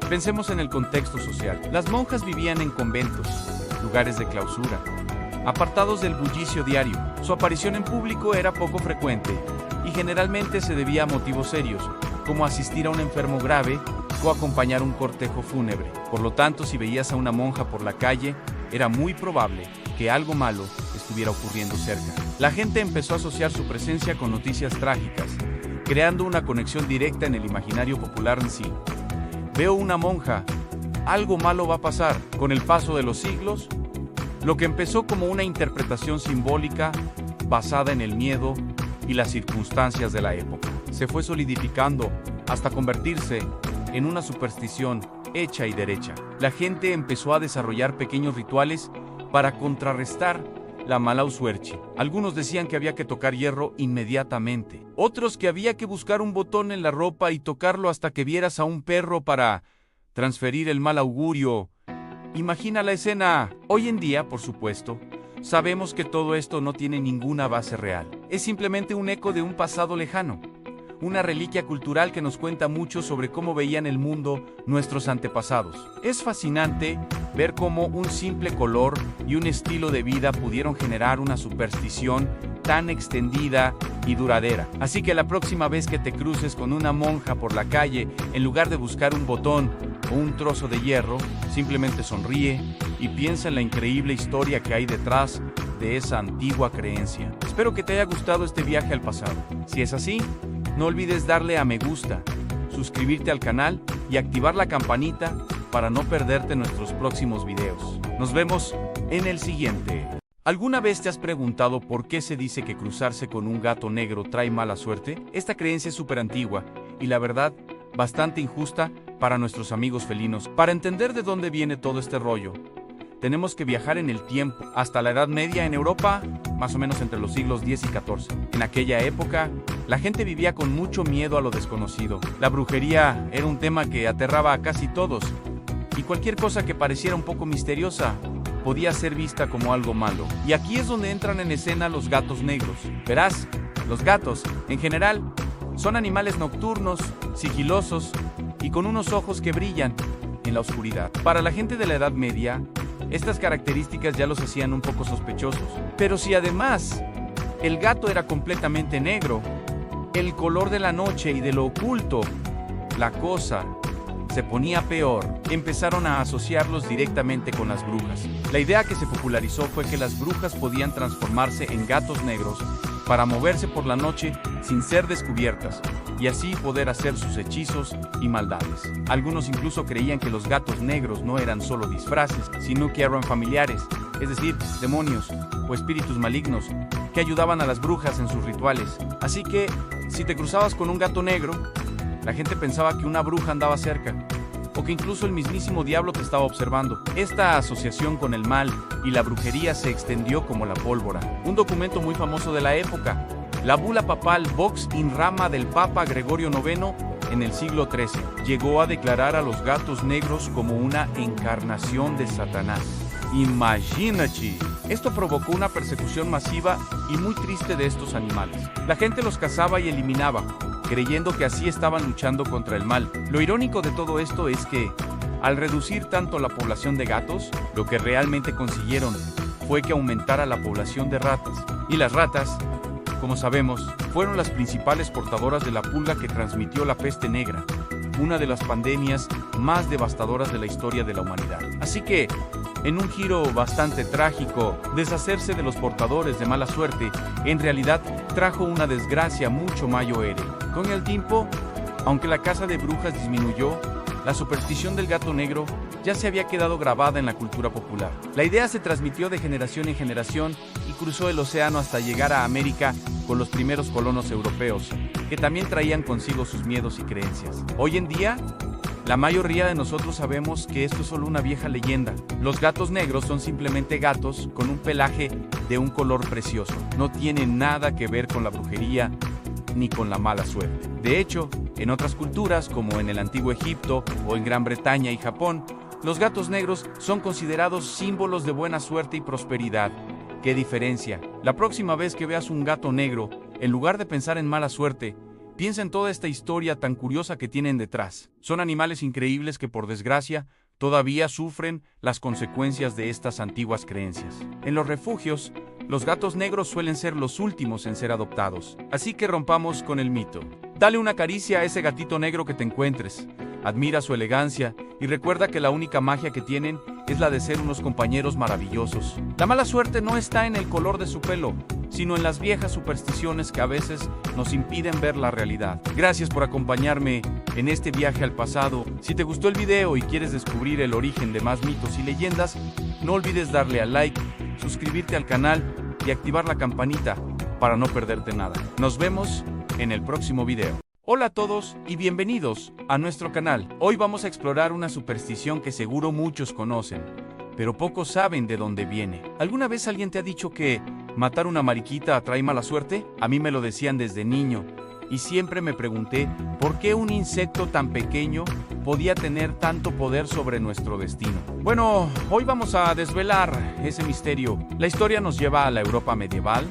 pensemos en el contexto social. Las monjas vivían en conventos, lugares de clausura, apartados del bullicio diario. Su aparición en público era poco frecuente y generalmente se debía a motivos serios, como asistir a un enfermo grave o acompañar un cortejo fúnebre. Por lo tanto, si veías a una monja por la calle, era muy probable que algo malo estuviera ocurriendo cerca. La gente empezó a asociar su presencia con noticias trágicas, creando una conexión directa en el imaginario popular en sí. Veo una monja, algo malo va a pasar. Con el paso de los siglos, lo que empezó como una interpretación simbólica basada en el miedo y las circunstancias de la época, se fue solidificando hasta convertirse en una superstición hecha y derecha. La gente empezó a desarrollar pequeños rituales para contrarrestar la mala suerte. Algunos decían que había que tocar hierro inmediatamente. Otros que había que buscar un botón en la ropa y tocarlo hasta que vieras a un perro para transferir el mal augurio. Imagina la escena. Hoy en día, por supuesto, sabemos que todo esto no tiene ninguna base real. Es simplemente un eco de un pasado lejano. Una reliquia cultural que nos cuenta mucho sobre cómo veían el mundo nuestros antepasados. Es fascinante ver cómo un simple color y un estilo de vida pudieron generar una superstición tan extendida y duradera. Así que la próxima vez que te cruces con una monja por la calle, en lugar de buscar un botón o un trozo de hierro, simplemente sonríe y piensa en la increíble historia que hay detrás de esa antigua creencia. Espero que te haya gustado este viaje al pasado. Si es así, no olvides darle a me gusta, suscribirte al canal y activar la campanita para no perderte nuestros próximos videos. Nos vemos en el siguiente. ¿Alguna vez te has preguntado por qué se dice que cruzarse con un gato negro trae mala suerte? Esta creencia es súper antigua y la verdad, bastante injusta para nuestros amigos felinos. Para entender de dónde viene todo este rollo, tenemos que viajar en el tiempo, hasta la Edad Media en Europa, más o menos entre los siglos X y XIV. En aquella época, la gente vivía con mucho miedo a lo desconocido. La brujería era un tema que aterraba a casi todos, y cualquier cosa que pareciera un poco misteriosa podía ser vista como algo malo. Y aquí es donde entran en escena los gatos negros. Verás, los gatos, en general, son animales nocturnos, sigilosos y con unos ojos que brillan en la oscuridad. Para la gente de la Edad Media, estas características ya los hacían un poco sospechosos. Pero si además el gato era completamente negro, el color de la noche y de lo oculto, la cosa se ponía peor. Empezaron a asociarlos directamente con las brujas. La idea que se popularizó fue que las brujas podían transformarse en gatos negros para moverse por la noche sin ser descubiertas y así poder hacer sus hechizos y maldades. Algunos incluso creían que los gatos negros no eran solo disfraces, sino que eran familiares, es decir, demonios o espíritus malignos que ayudaban a las brujas en sus rituales. Así que, si te cruzabas con un gato negro, la gente pensaba que una bruja andaba cerca, o que incluso el mismísimo diablo te estaba observando. Esta asociación con el mal y la brujería se extendió como la pólvora. Un documento muy famoso de la época, la bula papal Vox in Rama del Papa Gregorio IX en el siglo XIII, llegó a declarar a los gatos negros como una encarnación de Satanás. Imagínate. Esto provocó una persecución masiva y muy triste de estos animales. La gente los cazaba y eliminaba, creyendo que así estaban luchando contra el mal. Lo irónico de todo esto es que, al reducir tanto la población de gatos, lo que realmente consiguieron fue que aumentara la población de ratas. Y las ratas, como sabemos, fueron las principales portadoras de la pulga que transmitió la peste negra, una de las pandemias más devastadoras de la historia de la humanidad. Así que, en un giro bastante trágico, deshacerse de los portadores de mala suerte en realidad trajo una desgracia mucho mayor. Con el tiempo, aunque la caza de brujas disminuyó, la superstición del gato negro ya se había quedado grabada en la cultura popular. La idea se transmitió de generación en generación y cruzó el océano hasta llegar a América con los primeros colonos europeos, que también traían consigo sus miedos y creencias. Hoy en día, la mayoría de nosotros sabemos que esto es solo una vieja leyenda. Los gatos negros son simplemente gatos con un pelaje de un color precioso. No tienen nada que ver con la brujería ni con la mala suerte. De hecho, en otras culturas, como en el antiguo Egipto o en Gran Bretaña y Japón, los gatos negros son considerados símbolos de buena suerte y prosperidad. ¿Qué diferencia? La próxima vez que veas un gato negro, en lugar de pensar en mala suerte, piensa en toda esta historia tan curiosa que tienen detrás. Son animales increíbles que, por desgracia, todavía sufren las consecuencias de estas antiguas creencias. En los refugios, los gatos negros suelen ser los últimos en ser adoptados, así que rompamos con el mito. Dale una caricia a ese gatito negro que te encuentres. Admira su elegancia y recuerda que la única magia que tienen es la de ser unos compañeros maravillosos. La mala suerte no está en el color de su pelo, sino en las viejas supersticiones que a veces nos impiden ver la realidad. Gracias por acompañarme en este viaje al pasado. Si te gustó el video y quieres descubrir el origen de más mitos y leyendas, no olvides darle al like, suscribirte al canal y activar la campanita para no perderte nada. Nos vemos en el próximo video. Hola a todos y bienvenidos a nuestro canal. Hoy vamos a explorar una superstición que seguro muchos conocen, pero pocos saben de dónde viene. ¿Alguna vez alguien te ha dicho que matar una mariquita atrae mala suerte? A mí me lo decían desde niño y siempre me pregunté por qué un insecto tan pequeño podía tener tanto poder sobre nuestro destino. Bueno, hoy vamos a desvelar ese misterio. La historia nos lleva a la Europa medieval,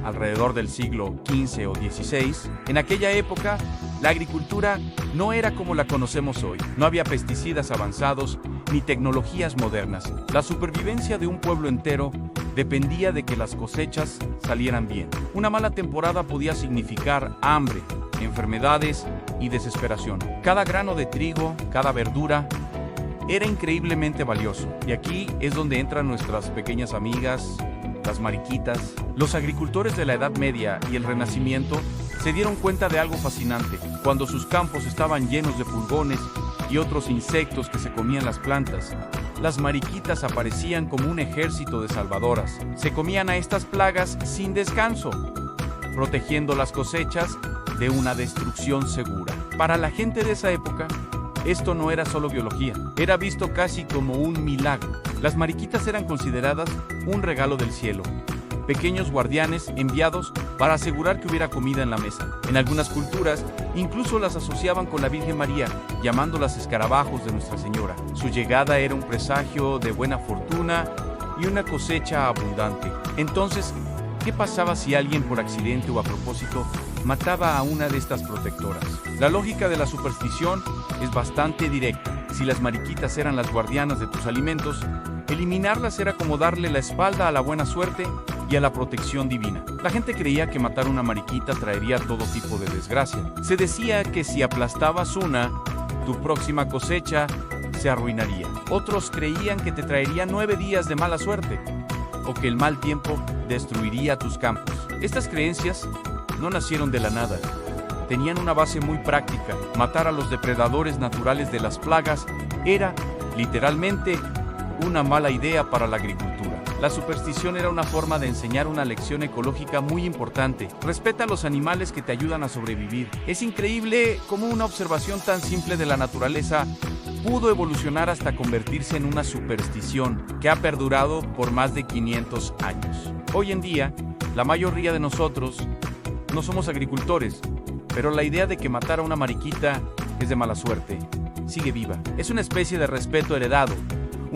alrededor del siglo XV o XVI. En aquella época, la agricultura no era como la conocemos hoy. No había pesticidas avanzados ni tecnologías modernas. La supervivencia de un pueblo entero dependía de que las cosechas salieran bien. Una mala temporada podía significar hambre, enfermedades y desesperación. Cada grano de trigo, cada verdura, era increíblemente valioso. Y aquí es donde entran nuestras pequeñas amigas, las mariquitas. Los agricultores de la Edad Media y el Renacimiento se dieron cuenta de algo fascinante. Cuando sus campos estaban llenos de pulgones y otros insectos que se comían las plantas, las mariquitas aparecían como un ejército de salvadoras. Se comían a estas plagas sin descanso, protegiendo las cosechas de una destrucción segura. Para la gente de esa época, esto no era solo biología, era visto casi como un milagro. Las mariquitas eran consideradas un regalo del cielo, pequeños guardianes enviados para asegurar que hubiera comida en la mesa. En algunas culturas, incluso las asociaban con la Virgen María, llamándolas escarabajos de Nuestra Señora. Su llegada era un presagio de buena fortuna y una cosecha abundante. Entonces, ¿qué pasaba si alguien por accidente o a propósito mataba a una de estas protectoras? La lógica de la superstición es bastante directa. Si las mariquitas eran las guardianas de tus alimentos, eliminarlas era como darle la espalda a la buena suerte y a la protección divina. La gente creía que matar una mariquita traería todo tipo de desgracia. Se decía que si aplastabas una, tu próxima cosecha se arruinaría. Otros creían que te traería 9 días de mala suerte, o que el mal tiempo destruiría tus campos. Estas creencias no nacieron de la nada. Tenían una base muy práctica. Matar a los depredadores naturales de las plagas era, literalmente, una mala idea para la agricultura. La superstición era una forma de enseñar una lección ecológica muy importante. Respeta a los animales que te ayudan a sobrevivir. Es increíble cómo una observación tan simple de la naturaleza pudo evolucionar hasta convertirse en una superstición que ha perdurado por más de 500 años. Hoy en día, la mayoría de nosotros no somos agricultores, pero la idea de que matar a una mariquita es de mala suerte sigue viva. Es una especie de respeto heredado,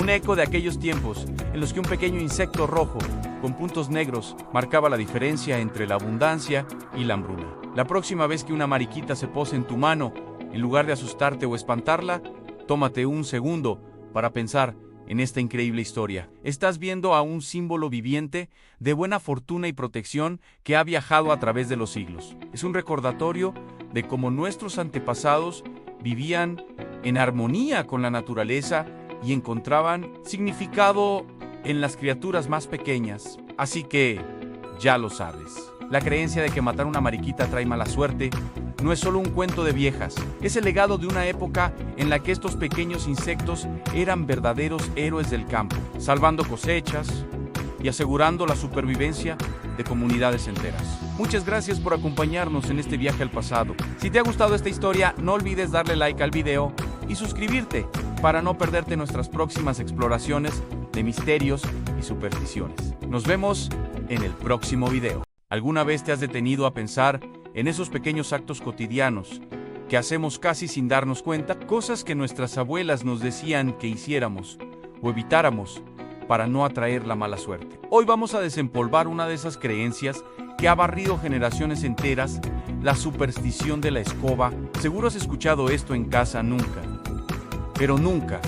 un eco de aquellos tiempos en los que un pequeño insecto rojo con puntos negros marcaba la diferencia entre la abundancia y la hambruna. La próxima vez que una mariquita se pose en tu mano, en lugar de asustarte o espantarla, tómate un segundo para pensar en esta increíble historia. Estás viendo a un símbolo viviente de buena fortuna y protección que ha viajado a través de los siglos. Es un recordatorio de cómo nuestros antepasados vivían en armonía con la naturaleza y encontraban significado en las criaturas más pequeñas. Así que, ya lo sabes. La creencia de que matar una mariquita trae mala suerte no es solo un cuento de viejas, es el legado de una época en la que estos pequeños insectos eran verdaderos héroes del campo, salvando cosechas y asegurando la supervivencia de comunidades enteras. Muchas gracias por acompañarnos en este viaje al pasado. Si te ha gustado esta historia, no olvides darle like al video y suscribirte para no perderte nuestras próximas exploraciones de misterios y supersticiones. Nos vemos en el próximo video. ¿Alguna vez te has detenido a pensar en esos pequeños actos cotidianos que hacemos casi sin darnos cuenta? Cosas que nuestras abuelas nos decían que hiciéramos o evitáramos para no atraer la mala suerte. Hoy vamos a desempolvar una de esas creencias que ha barrido generaciones enteras, la superstición de la escoba. Seguro has escuchado esto en casa nunca, pero nunca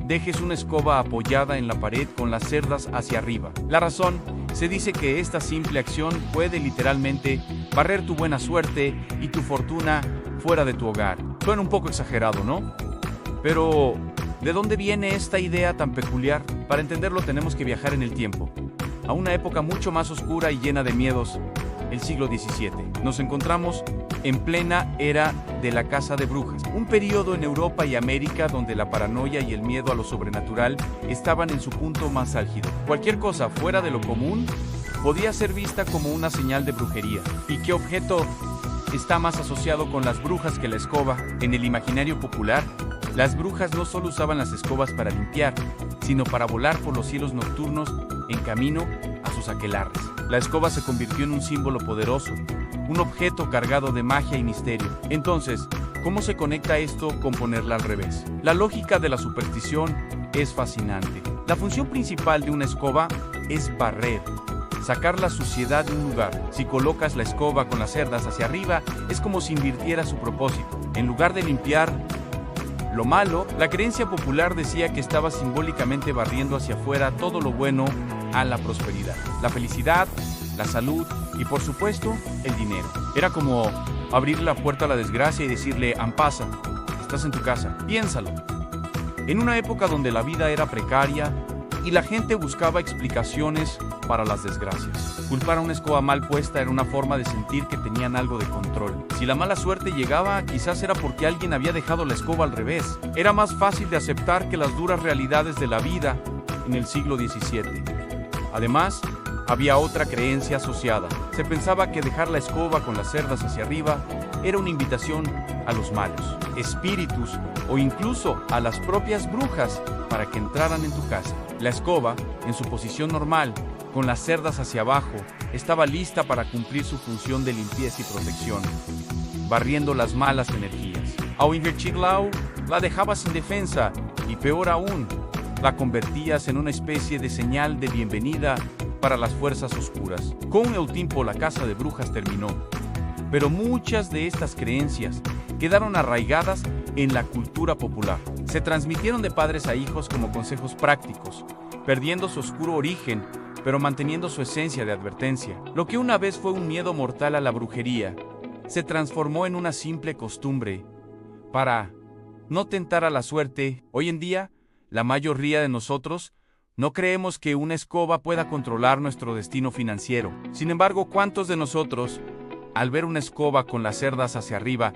dejes una escoba apoyada en la pared con las cerdas hacia arriba. La razón, se dice que esta simple acción puede literalmente barrer tu buena suerte y tu fortuna fuera de tu hogar. Suena un poco exagerado, ¿no? Pero, ¿de dónde viene esta idea tan peculiar? Para entenderlo tenemos que viajar en el tiempo, a una época mucho más oscura y llena de miedos, el siglo XVII. Nos encontramos en plena era de la caza de brujas, un periodo en Europa y América donde la paranoia y el miedo a lo sobrenatural estaban en su punto más álgido. Cualquier cosa fuera de lo común podía ser vista como una señal de brujería. ¿Y qué objeto está más asociado con las brujas que la escoba? En el imaginario popular, las brujas no solo usaban las escobas para limpiar, sino para volar por los cielos nocturnos en camino a sus aquelarres. La escoba se convirtió en un símbolo poderoso, un objeto cargado de magia y misterio. Entonces, ¿cómo se conecta esto con ponerla al revés? La lógica de la superstición es fascinante. La función principal de una escoba es barrer, sacar la suciedad de un lugar. Si colocas la escoba con las cerdas hacia arriba, es como si invirtiera su propósito. En lugar de limpiar lo malo, la creencia popular decía que estaba simbólicamente barriendo hacia afuera todo lo bueno a la prosperidad, la felicidad, la salud y por supuesto el dinero. Era como abrir la puerta a la desgracia y decirle: "Ampasa, estás en tu casa, piénsalo". En una época donde la vida era precaria y la gente buscaba explicaciones para las desgracias, culpar a una escoba mal puesta era una forma de sentir que tenían algo de control. Si la mala suerte llegaba, quizás era porque alguien había dejado la escoba al revés. Era más fácil de aceptar que las duras realidades de la vida en el siglo XVII. Además, había otra creencia asociada. Se pensaba que dejar la escoba con las cerdas hacia arriba era una invitación a los malos, espíritus o incluso a las propias brujas para que entraran en tu casa. La escoba, en su posición normal, con las cerdas hacia abajo, estaba lista para cumplir su función de limpieza y protección, barriendo las malas energías. Ao invertirla, la dejabas sin defensa y peor aún, la convertías en una especie de señal de bienvenida para las fuerzas oscuras. Con el tiempo la caza de brujas terminó, pero muchas de estas creencias quedaron arraigadas en la cultura popular. Se transmitieron de padres a hijos como consejos prácticos, perdiendo su oscuro origen, pero manteniendo su esencia de advertencia. Lo que una vez fue un miedo mortal a la brujería, se transformó en una simple costumbre para no tentar a la suerte. Hoy en día, la mayoría de nosotros no creemos que una escoba pueda controlar nuestro destino financiero. Sin embargo, ¿cuántos de nosotros, al ver una escoba con las cerdas hacia arriba,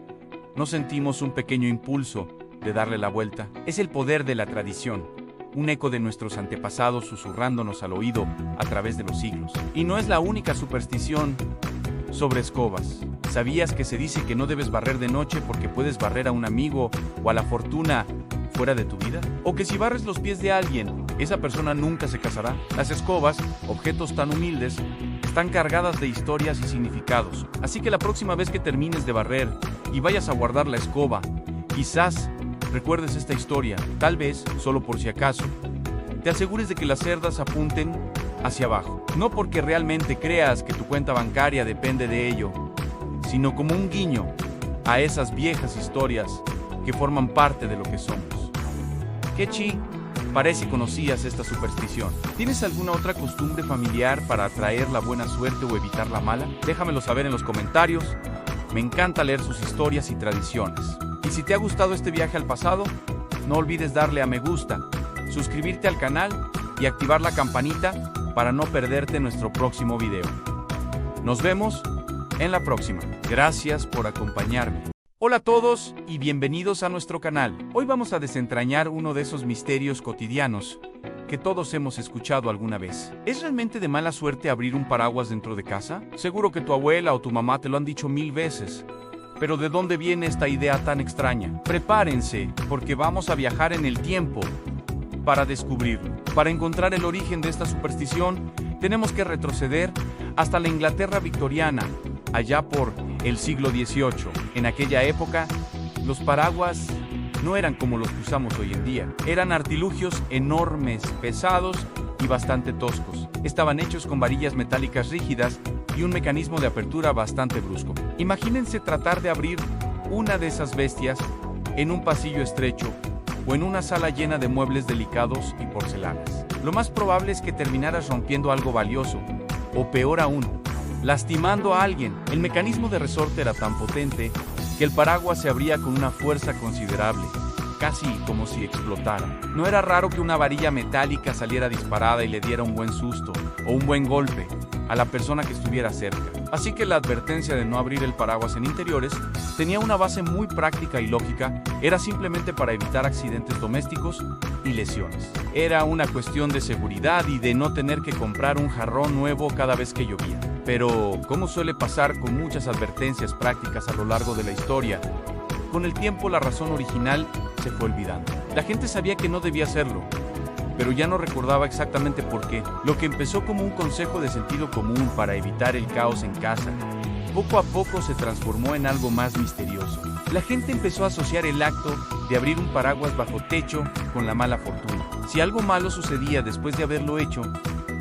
no sentimos un pequeño impulso de darle la vuelta? Es el poder de la tradición, un eco de nuestros antepasados susurrándonos al oído a través de los siglos. Y no es la única superstición sobre escobas. ¿Sabías que se dice que no debes barrer de noche porque puedes barrer a un amigo o a la fortuna fuera de tu vida? ¿O que si barres los pies de alguien, esa persona nunca se casará? Las escobas, objetos tan humildes, están cargadas de historias y significados. Así que la próxima vez que termines de barrer y vayas a guardar la escoba, quizás recuerdes esta historia. Tal vez, solo por si acaso, te asegures de que las cerdas apunten hacia abajo. No porque realmente creas que tu cuenta bancaria depende de ello, sino como un guiño a esas viejas historias que forman parte de lo que somos. Kechi, parece que conocías esta superstición. ¿Tienes alguna otra costumbre familiar para atraer la buena suerte o evitar la mala? Déjamelo saber en los comentarios. Me encanta leer sus historias y tradiciones. Y si te ha gustado este viaje al pasado, no olvides darle a me gusta, suscribirte al canal y activar la campanita para no perderte nuestro próximo video. Nos vemos en la próxima. Gracias por acompañarme. Hola a todos y bienvenidos a nuestro canal. Hoy vamos a desentrañar uno de esos misterios cotidianos que todos hemos escuchado alguna vez. ¿Es realmente de mala suerte abrir un paraguas dentro de casa? Seguro que tu abuela o tu mamá te lo han dicho 1000 veces. Pero ¿de dónde viene esta idea tan extraña? Prepárense, porque vamos a viajar en el tiempo para descubrirlo. Para encontrar el origen de esta superstición, tenemos que retroceder hasta la Inglaterra victoriana, allá por el siglo XVIII. En aquella época, los paraguas no eran como los que usamos hoy en día. Eran artilugios enormes, pesados y bastante toscos. Estaban hechos con varillas metálicas rígidas y un mecanismo de apertura bastante brusco. Imagínense tratar de abrir una de esas bestias en un pasillo estrecho o en una sala llena de muebles delicados y porcelanas. Lo más probable es que terminaras rompiendo algo valioso, o peor aún, lastimando a alguien. El mecanismo de resorte era tan potente que el paraguas se abría con una fuerza considerable, casi como si explotara. No era raro que una varilla metálica saliera disparada y le diera un buen susto o un buen golpe a la persona que estuviera cerca. Así que la advertencia de no abrir el paraguas en interiores tenía una base muy práctica y lógica. Era simplemente para evitar accidentes domésticos y lesiones. Era una cuestión de seguridad y de no tener que comprar un jarrón nuevo cada vez que llovía. Pero, como suele pasar con muchas advertencias prácticas a lo largo de la historia, con el tiempo la razón original se fue olvidando. La gente sabía que no debía hacerlo, pero ya no recordaba exactamente por qué. Lo que empezó como un consejo de sentido común para evitar el caos en casa, poco a poco se transformó en algo más misterioso. La gente empezó a asociar el acto de abrir un paraguas bajo techo con la mala fortuna. Si algo malo sucedía después de haberlo hecho,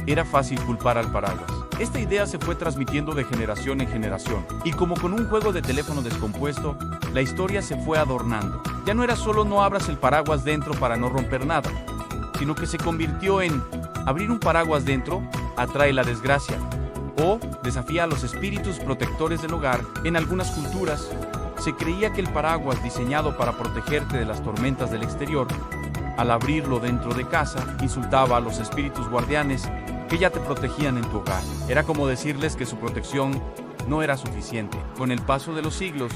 era fácil culpar al paraguas. Esta idea se fue transmitiendo de generación en generación, y como con un juego de teléfono descompuesto, la historia se fue adornando. Ya no era solo no abras el paraguas dentro para no romper nada, sino que se convirtió en abrir un paraguas dentro atrae la desgracia, o desafía a los espíritus protectores del hogar. En algunas culturas, se creía que el paraguas diseñado para protegerte de las tormentas del exterior, al abrirlo dentro de casa, insultaba a los espíritus guardianes que ya te protegían en tu hogar. Era como decirles que su protección no era suficiente. Con el paso de los siglos,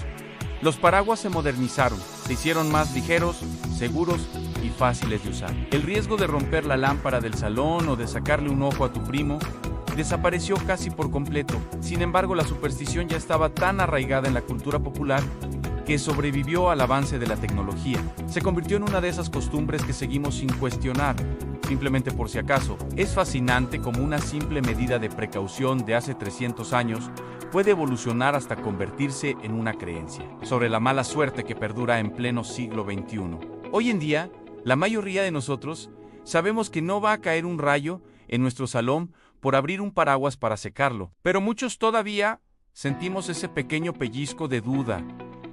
los paraguas se modernizaron, se hicieron más ligeros, seguros y fáciles de usar. El riesgo de romper la lámpara del salón o de sacarle un ojo a tu primo desapareció casi por completo. Sin embargo, la superstición ya estaba tan arraigada en la cultura popular que sobrevivió al avance de la tecnología. Se convirtió en una de esas costumbres que seguimos sin cuestionar, simplemente por si acaso. Es fascinante cómo una simple medida de precaución de hace 300 años puede evolucionar hasta convertirse en una creencia sobre la mala suerte que perdura en pleno siglo XXI. Hoy en día, la mayoría de nosotros sabemos que no va a caer un rayo en nuestro salón por abrir un paraguas para secarlo, pero muchos todavía sentimos ese pequeño pellizco de duda,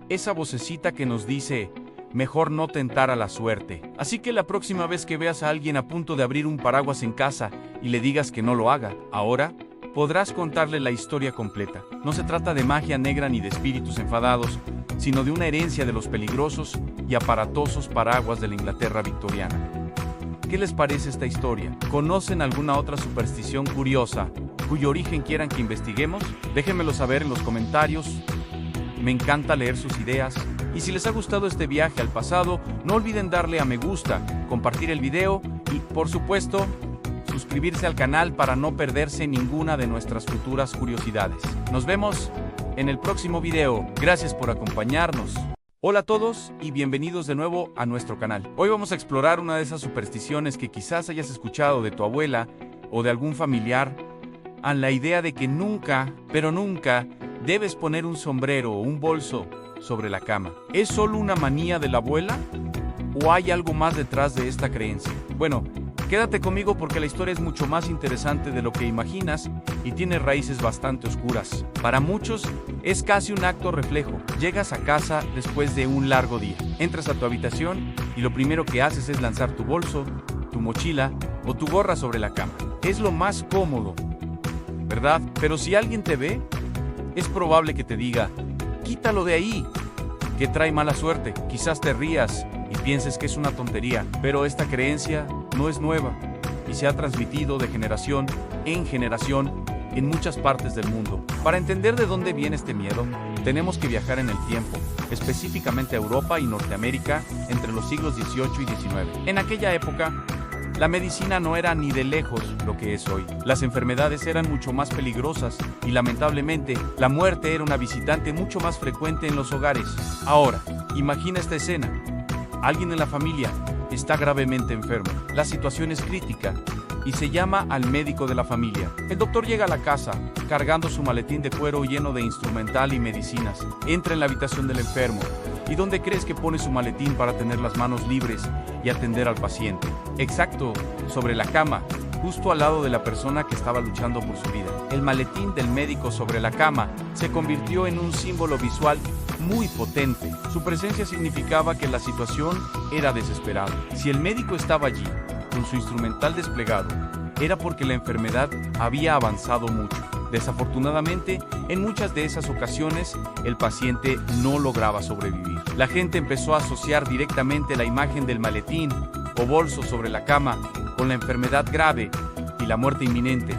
esa vocecita que nos dice, mejor no tentar a la suerte. Así que la próxima vez que veas a alguien a punto de abrir un paraguas en casa y le digas que no lo haga, ahora podrás contarle la historia completa. No se trata de magia negra ni de espíritus enfadados, sino de una herencia de los peligrosos y aparatosos paraguas de la Inglaterra victoriana. ¿Qué les parece esta historia? ¿Conocen alguna otra superstición curiosa cuyo origen quieran que investiguemos? Déjenmelo saber en los comentarios. Me encanta leer sus ideas. Y si les ha gustado este viaje al pasado, no olviden darle a me gusta, compartir el video y, por supuesto, suscribirse al canal para no perderse ninguna de nuestras futuras curiosidades. Nos vemos en el próximo video. Gracias por acompañarnos. Hola a todos y bienvenidos de nuevo a nuestro canal. Hoy vamos a explorar una de esas supersticiones que quizás hayas escuchado de tu abuela o de algún familiar, a la idea de que nunca, pero nunca, debes poner un sombrero o un bolso sobre la cama. ¿Es solo una manía de la abuela? ¿O hay algo más detrás de esta creencia? Bueno, quédate conmigo porque la historia es mucho más interesante de lo que imaginas y tiene raíces bastante oscuras. Para muchos, es casi un acto reflejo. Llegas a casa después de un largo día. Entras a tu habitación y lo primero que haces es lanzar tu bolso, tu mochila o tu gorra sobre la cama. Es lo más cómodo, ¿verdad? Pero si alguien te ve, es probable que te diga, quítalo de ahí, que trae mala suerte. Quizás te rías y pienses que es una tontería, pero esta creencia no es nueva y se ha transmitido de generación en generación en muchas partes del mundo. Para entender de dónde viene este miedo, tenemos que viajar en el tiempo, específicamente a Europa y Norteamérica entre los siglos XVIII y XIX. En aquella época, la medicina no era ni de lejos lo que es hoy. Las enfermedades eran mucho más peligrosas y lamentablemente la muerte era una visitante mucho más frecuente en los hogares. Ahora, imagina esta escena. Alguien en la familia está gravemente enfermo. La situación es crítica y se llama al médico de la familia. El doctor llega a la casa cargando su maletín de cuero lleno de instrumental y medicinas. Entra en la habitación del enfermo. ¿Y dónde crees que pone su maletín para tener las manos libres y atender al paciente? Exacto, sobre la cama, justo al lado de la persona que estaba luchando por su vida. El maletín del médico sobre la cama se convirtió en un símbolo visual muy potente. Su presencia significaba que la situación era desesperada. Si el médico estaba allí, con su instrumental desplegado, era porque la enfermedad había avanzado mucho. Desafortunadamente, en muchas de esas ocasiones, el paciente no lograba sobrevivir. La gente empezó a asociar directamente la imagen del maletín o bolso sobre la cama con la enfermedad grave y la muerte inminente.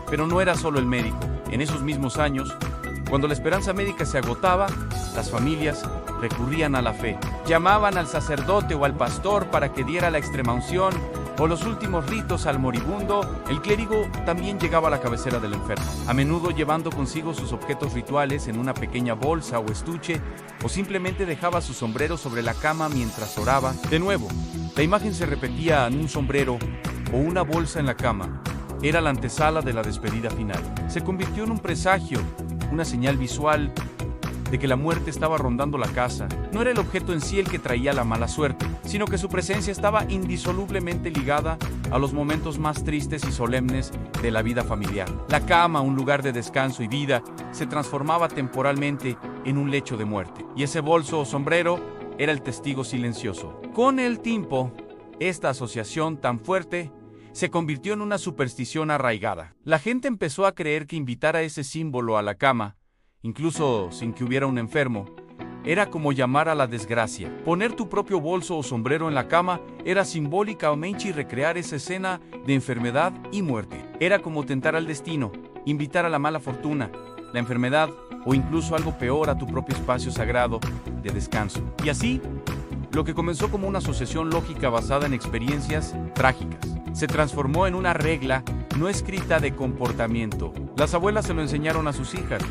Pero no era solo el médico. En esos mismos años, cuando la esperanza médica se agotaba, las familias recurrían a la fe. Llamaban al sacerdote o al pastor para que diera la extremaunción o los últimos ritos al moribundo. El clérigo también llegaba a la cabecera del enfermo, a menudo llevando consigo sus objetos rituales en una pequeña bolsa o estuche, o simplemente dejaba su sombrero sobre la cama mientras oraba. De nuevo, la imagen se repetía en un sombrero o una bolsa en la cama. Era la antesala de la despedida final. Se convirtió en un presagio, una señal visual de que la muerte estaba rondando la casa. No era el objeto en sí el que traía la mala suerte, sino que su presencia estaba indisolublemente ligada a los momentos más tristes y solemnes de la vida familiar. La cama, un lugar de descanso y vida, se transformaba temporalmente en un lecho de muerte. Y ese bolso o sombrero era el testigo silencioso. Con el tiempo, esta asociación tan fuerte se convirtió en una superstición arraigada. La gente empezó a creer que invitar a ese símbolo a la cama, incluso sin que hubiera un enfermo, era como llamar a la desgracia. Poner tu propio bolso o sombrero en la cama era simbólicamente recrear esa escena de enfermedad y muerte. Era como tentar al destino, invitar a la mala fortuna, la enfermedad o incluso algo peor a tu propio espacio sagrado de descanso. Y así, lo que comenzó como una asociación lógica basada en experiencias trágicas, se transformó en una regla no escrita de comportamiento. Las abuelas se lo enseñaron a sus hijas,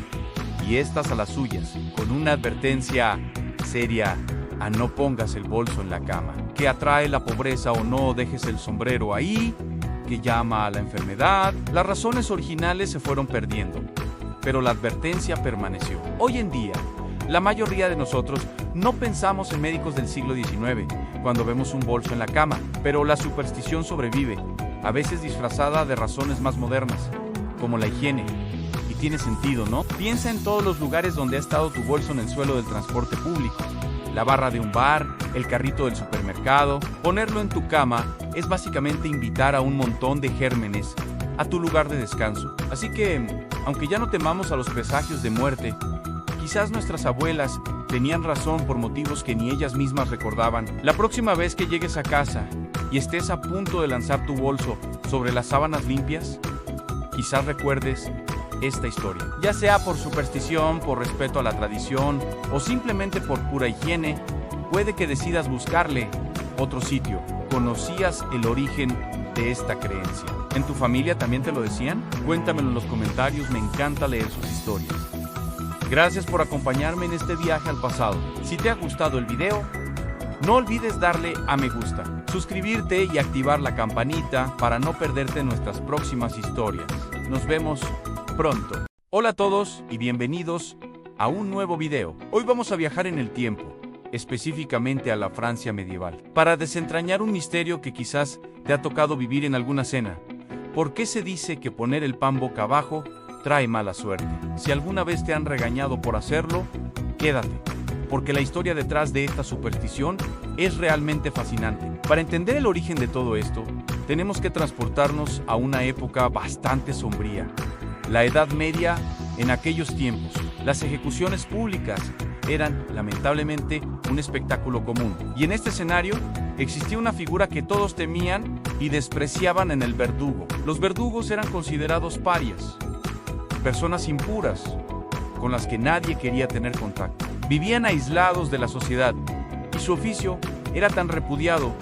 y estas a las suyas, con una advertencia seria a no pongas el bolso en la cama, que atrae la pobreza, o no dejes el sombrero ahí, que llama a la enfermedad. Las razones originales se fueron perdiendo, pero la advertencia permaneció. Hoy en día, la mayoría de nosotros no pensamos en médicos del siglo XIX cuando vemos un bolso en la cama, pero la superstición sobrevive, a veces disfrazada de razones más modernas, como la higiene. Y tiene sentido, ¿no? Piensa en todos los lugares donde ha estado tu bolso en el suelo del transporte público, la barra de un bar, el carrito del supermercado. Ponerlo en tu cama es básicamente invitar a un montón de gérmenes a tu lugar de descanso. Así que, aunque ya no temamos a los presagios de muerte, quizás nuestras abuelas tenían razón por motivos que ni ellas mismas recordaban. La próxima vez que llegues a casa y estés a punto de lanzar tu bolso sobre las sábanas limpias, quizás recuerdes esta historia. Ya sea por superstición, por respeto a la tradición o simplemente por pura higiene, puede que decidas buscarle otro sitio. ¿Conocías el origen de esta creencia? ¿En tu familia también te lo decían? Cuéntamelo en los comentarios, me encanta leer sus historias. Gracias por acompañarme en este viaje al pasado. Si te ha gustado el video, no olvides darle a me gusta, suscribirte y activar la campanita para no perderte nuestras próximas historias. Nos vemos pronto. Hola a todos y bienvenidos a un nuevo video. Hoy vamos a viajar en el tiempo, específicamente a la Francia medieval, para desentrañar un misterio que quizás te ha tocado vivir en alguna cena. ¿Por qué se dice que poner el pan boca abajo trae mala suerte? Si alguna vez te han regañado por hacerlo, quédate, porque la historia detrás de esta superstición es realmente fascinante. Para entender el origen de todo esto, tenemos que transportarnos a una época bastante sombría, la Edad Media. En aquellos tiempos, las ejecuciones públicas eran, lamentablemente, un espectáculo común. Y en este escenario, existía una figura que todos temían y despreciaban en el verdugo. Los verdugos eran considerados parias, personas impuras, con las que nadie quería tener contacto. Vivían aislados de la sociedad, y su oficio era tan repudiado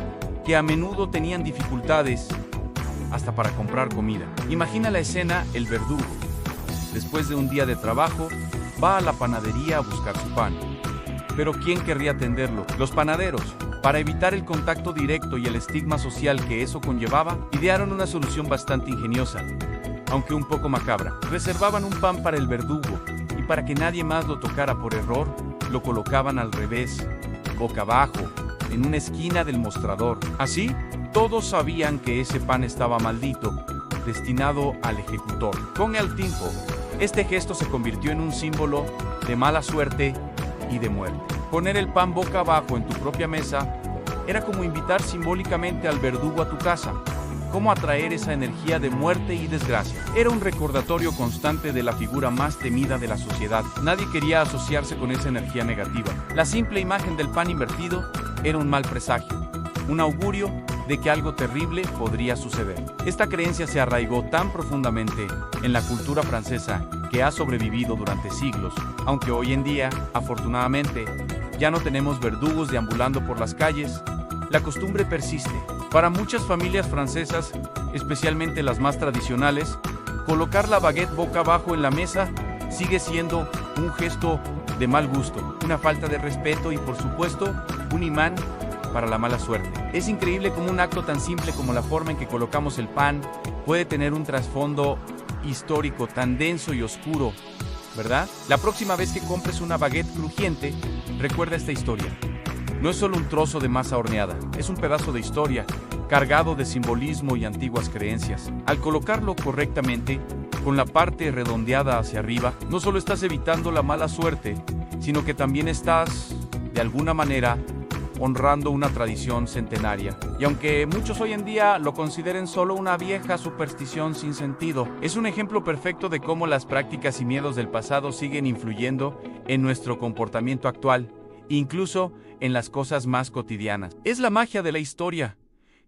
que a menudo tenían dificultades hasta para comprar comida. Imagina la escena: el verdugo, después de un día de trabajo, va a la panadería a buscar su pan. Pero ¿quién querría atenderlo? Los panaderos, para evitar el contacto directo y el estigma social que eso conllevaba, idearon una solución bastante ingeniosa, aunque un poco macabra. Reservaban un pan para el verdugo, y para que nadie más lo tocara por error, lo colocaban al revés, boca abajo, en una esquina del mostrador. Así, todos sabían que ese pan estaba maldito, destinado al ejecutor. Con el tiempo, este gesto se convirtió en un símbolo de mala suerte y de muerte. Poner el pan boca abajo en tu propia mesa era como invitar simbólicamente al verdugo a tu casa, como atraer esa energía de muerte y desgracia. Era un recordatorio constante de la figura más temida de la sociedad. Nadie quería asociarse con esa energía negativa. La simple imagen del pan invertido era un mal presagio, un augurio de que algo terrible podría suceder. Esta creencia se arraigó tan profundamente en la cultura francesa que ha sobrevivido durante siglos, aunque hoy en día, afortunadamente, ya no tenemos verdugos deambulando por las calles. La costumbre persiste. Para muchas familias francesas, especialmente las más tradicionales, colocar la baguette boca abajo en la mesa sigue siendo un gesto de mal gusto, una falta de respeto y, por supuesto, un imán para la mala suerte. Es increíble cómo un acto tan simple como la forma en que colocamos el pan puede tener un trasfondo histórico tan denso y oscuro, ¿verdad? La próxima vez que compres una baguette crujiente, recuerda esta historia. No es solo un trozo de masa horneada, es un pedazo de historia, cargado de simbolismo y antiguas creencias. Al colocarlo correctamente, con la parte redondeada hacia arriba, no solo estás evitando la mala suerte, sino que también estás, de alguna manera, honrando una tradición centenaria. Y aunque muchos hoy en día lo consideren solo una vieja superstición sin sentido, es un ejemplo perfecto de cómo las prácticas y miedos del pasado siguen influyendo en nuestro comportamiento actual, incluso en las cosas más cotidianas. Es la magia de la historia,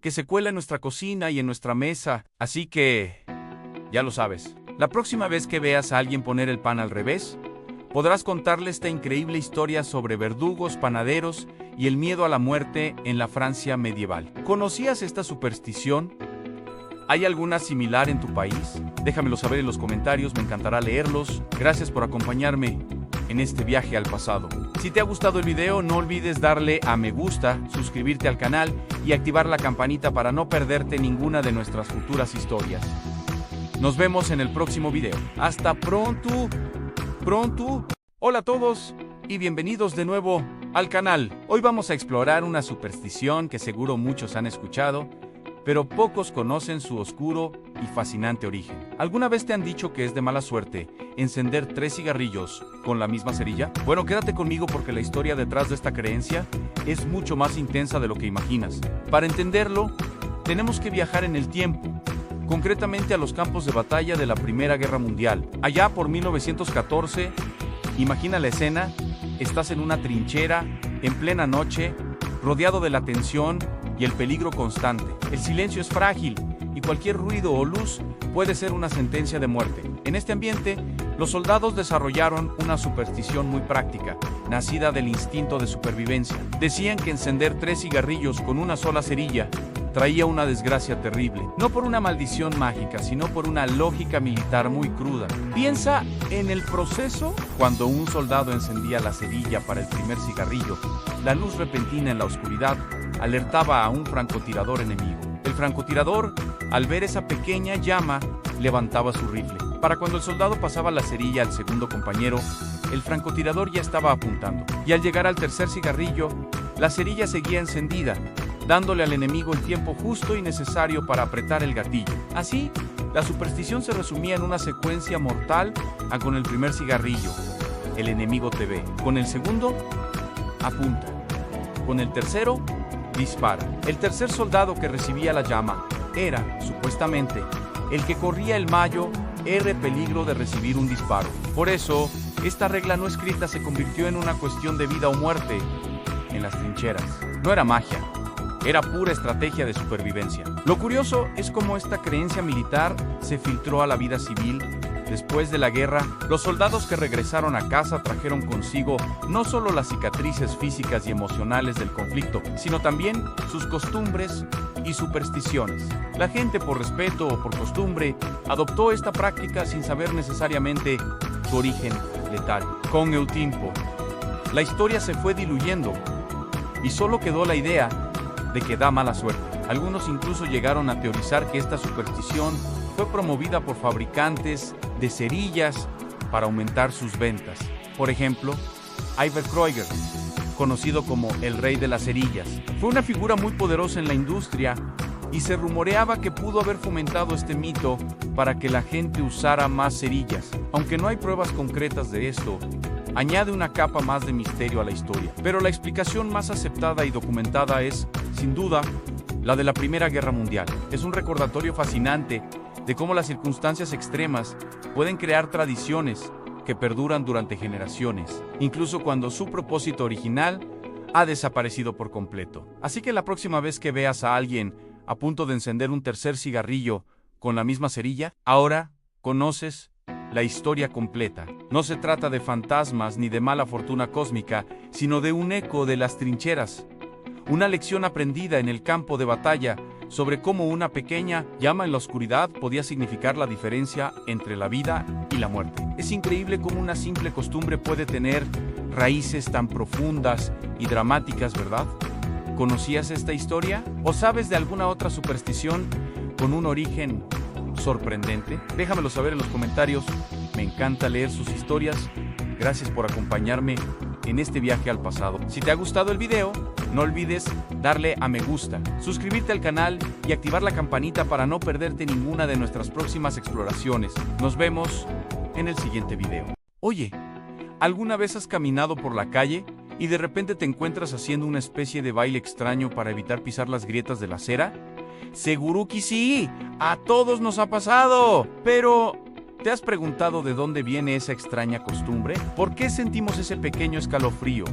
que se cuela en nuestra cocina y en nuestra mesa. Así que, ya lo sabes, la próxima vez que veas a alguien poner el pan al revés, podrás contarle esta increíble historia sobre verdugos, panaderos y el miedo a la muerte en la Francia medieval. ¿Conocías esta superstición? ¿Hay alguna similar en tu país? Déjamelo saber en los comentarios, me encantará leerlos. Gracias por acompañarme en este viaje al pasado. Si te ha gustado el video, no olvides darle a me gusta, suscribirte al canal y activar la campanita para no perderte ninguna de nuestras futuras historias. Nos vemos en el próximo video. ¡Hasta pronto! Hola a todos y bienvenidos de nuevo al canal. Hoy vamos a explorar una superstición que seguro muchos han escuchado, pero pocos conocen su oscuro y fascinante origen. ¿Alguna vez te han dicho que es de mala suerte encender 3 cigarrillos con la misma cerilla? Bueno, quédate conmigo porque la historia detrás de esta creencia es mucho más intensa de lo que imaginas. Para entenderlo, tenemos que viajar en el tiempo, concretamente a los campos de batalla de la Primera Guerra Mundial. Allá por 1914, imagina la escena, estás en una trinchera, en plena noche, rodeado de la tensión y el peligro constante. El silencio es frágil y cualquier ruido o luz puede ser una sentencia de muerte. En este ambiente, los soldados desarrollaron una superstición muy práctica, nacida del instinto de supervivencia. Decían que encender 3 cigarrillos con una sola cerilla traía una desgracia terrible, no por una maldición mágica, sino por una lógica militar muy cruda. Piensa en el proceso. Cuando un soldado encendía la cerilla para el primer cigarrillo, la luz repentina en la oscuridad alertaba a un francotirador enemigo. El francotirador, al ver esa pequeña llama, levantaba su rifle. Para cuando el soldado pasaba la cerilla al segundo compañero, el francotirador ya estaba apuntando. Y al llegar al tercer cigarrillo, la cerilla seguía encendida, dándole al enemigo el tiempo justo y necesario para apretar el gatillo. Así, la superstición se resumía en una secuencia mortal con el primer cigarrillo. El enemigo te ve. Con el segundo, apunta. Con el tercero, dispara. El tercer soldado que recibía la llama era, supuestamente, el que corría el mayor peligro de recibir un disparo. Por eso, esta regla no escrita se convirtió en una cuestión de vida o muerte en las trincheras. No era magia. Era pura estrategia de supervivencia. Lo curioso es cómo esta creencia militar se filtró a la vida civil. Después de la guerra, los soldados que regresaron a casa trajeron consigo no solo las cicatrices físicas y emocionales del conflicto, sino también sus costumbres y supersticiones. La gente, por respeto o por costumbre, adoptó esta práctica sin saber necesariamente su origen letal. Con el tiempo, la historia se fue diluyendo y solo quedó la idea de que da mala suerte. Algunos incluso llegaron a teorizar que esta superstición fue promovida por fabricantes de cerillas para aumentar sus ventas. Por ejemplo, Iver Kreuger, conocido como el rey de las cerillas, fue una figura muy poderosa en la industria y se rumoreaba que pudo haber fomentado este mito para que la gente usara más cerillas. Aunque no hay pruebas concretas de esto, añade una capa más de misterio a la historia. Pero la explicación más aceptada y documentada es, sin duda, la de la Primera Guerra Mundial. Es un recordatorio fascinante de cómo las circunstancias extremas pueden crear tradiciones que perduran durante generaciones, incluso cuando su propósito original ha desaparecido por completo. Así que la próxima vez que veas a alguien a punto de encender un tercer cigarrillo con la misma cerilla, ahora conoces la historia completa. No se trata de fantasmas ni de mala fortuna cósmica, sino de un eco de las trincheras. Una lección aprendida en el campo de batalla sobre cómo una pequeña llama en la oscuridad podía significar la diferencia entre la vida y la muerte. Es increíble cómo una simple costumbre puede tener raíces tan profundas y dramáticas, ¿verdad? ¿Conocías esta historia? ¿O sabes de alguna otra superstición con un origen sorprendente? Déjamelo saber en los comentarios. Me encanta leer sus historias. Gracias por acompañarme en este viaje al pasado. Si te ha gustado el video, no olvides darle a me gusta, suscribirte al canal y activar la campanita para no perderte ninguna de nuestras próximas exploraciones. Nos vemos en el siguiente video. Oye, ¿alguna vez has caminado por la calle y de repente te encuentras haciendo una especie de baile extraño para evitar pisar las grietas de la acera? Seguro que sí, a todos nos ha pasado. Pero, ¿te has preguntado de dónde viene esa extraña costumbre? ¿Por qué sentimos ese pequeño escalofrío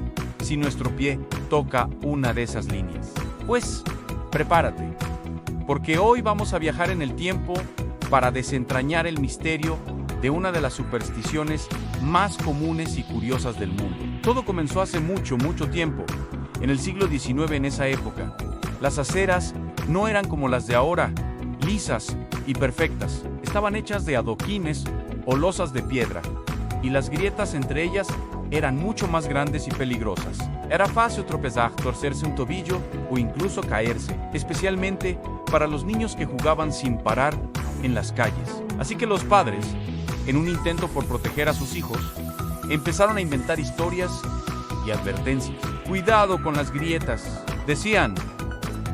si nuestro pie toca una de esas líneas? Pues, prepárate, porque hoy vamos a viajar en el tiempo para desentrañar el misterio de una de las supersticiones más comunes y curiosas del mundo. Todo comenzó hace mucho tiempo, en el siglo XIX. En esa época, las aceras no eran como las de ahora, lisas y perfectas. Estaban hechas de adoquines o losas de piedra, y las grietas entre ellas eran mucho más grandes y peligrosas. Era fácil tropezar, torcerse un tobillo o incluso caerse, especialmente para los niños que jugaban sin parar en las calles. Así que los padres, en un intento por proteger a sus hijos, empezaron a inventar historias y advertencias. Cuidado con las grietas, decían,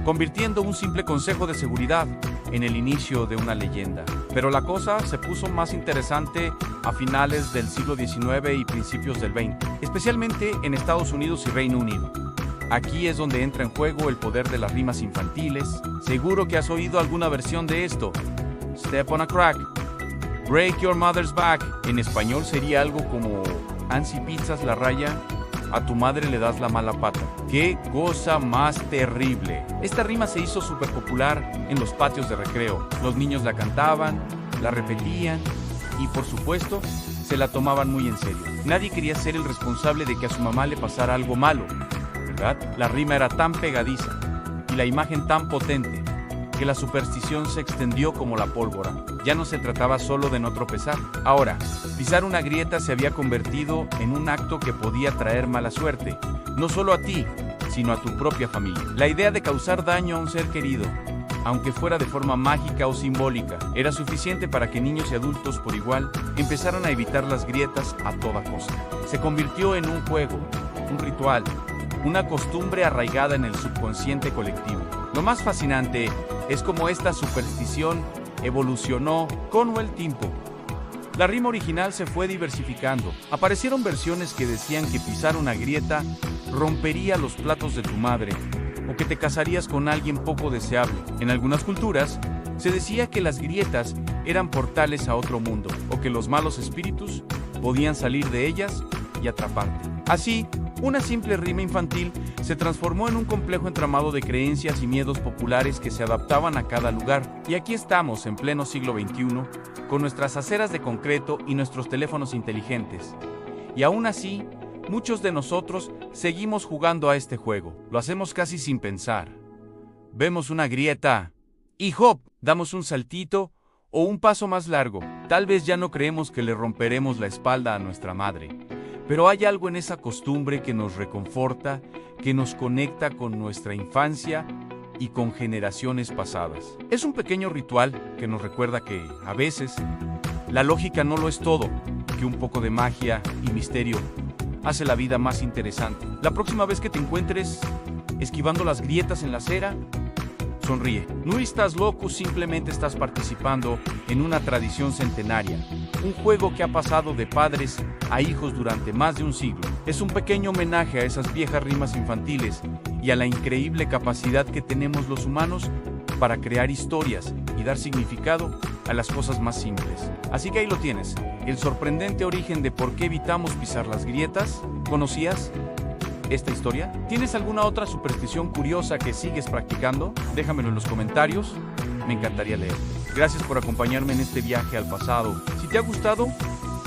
convirtiendo un simple consejo de seguridad en el inicio de una leyenda. Pero la cosa se puso más interesante a finales del siglo XIX y principios del XX, especialmente en Estados Unidos y Reino Unido. Aquí es donde entra en juego el poder de las rimas infantiles. Seguro que has oído alguna versión de esto. Step on a crack, break your mother's back. En español sería algo como, Ansi pizzas la raya, a tu madre le das la mala pata. ¡Qué cosa más terrible! Esta rima se hizo súper popular en los patios de recreo. Los niños la cantaban, la repetían y, por supuesto, se la tomaban muy en serio. Nadie quería ser el responsable de que a su mamá le pasara algo malo, ¿verdad? La rima era tan pegadiza y la imagen tan potente que la superstición se extendió como la pólvora. Ya no se trataba solo de no tropezar. Ahora, pisar una grieta se había convertido en un acto que podía traer mala suerte, no solo a ti, sino a tu propia familia. La idea de causar daño a un ser querido, aunque fuera de forma mágica o simbólica, era suficiente para que niños y adultos por igual empezaran a evitar las grietas a toda costa. Se convirtió en un juego, un ritual, una costumbre arraigada en el subconsciente colectivo. Lo más fascinante es cómo esta superstición evolucionó con el tiempo. La rima original se fue diversificando. Aparecieron versiones que decían que pisar una grieta rompería los platos de tu madre, o que te casarías con alguien poco deseable. En algunas culturas, se decía que las grietas eran portales a otro mundo, o que los malos espíritus podían salir de ellas y atraparte. Así, una simple rima infantil se transformó en un complejo entramado de creencias y miedos populares que se adaptaban a cada lugar. Y aquí estamos, en pleno siglo XXI, con nuestras aceras de concreto y nuestros teléfonos inteligentes. Y aún así, muchos de nosotros seguimos jugando a este juego. Lo hacemos casi sin pensar. Vemos una grieta y ¡hop!, damos un saltito o un paso más largo. Tal vez ya no creemos que le romperemos la espalda a nuestra madre. Pero hay algo en esa costumbre que nos reconforta, que nos conecta con nuestra infancia y con generaciones pasadas. Es un pequeño ritual que nos recuerda que, a veces, la lógica no lo es todo, que un poco de magia y misterio hace la vida más interesante. La próxima vez que te encuentres esquivando las grietas en la acera, sonríe. No estás loco, simplemente estás participando en una tradición centenaria. un juego que ha pasado de padres a hijos durante más de un siglo. Es un pequeño homenaje a esas viejas rimas infantiles y a la increíble capacidad que tenemos los humanos para crear historias y dar significado a las cosas más simples. Así que ahí lo tienes, el sorprendente origen de por qué evitamos pisar las grietas. ¿Conocías esta historia? ¿Tienes alguna otra superstición curiosa que sigues practicando? Déjamelo en los comentarios, me encantaría leer. Gracias por acompañarme en este viaje al pasado. Si te ha gustado,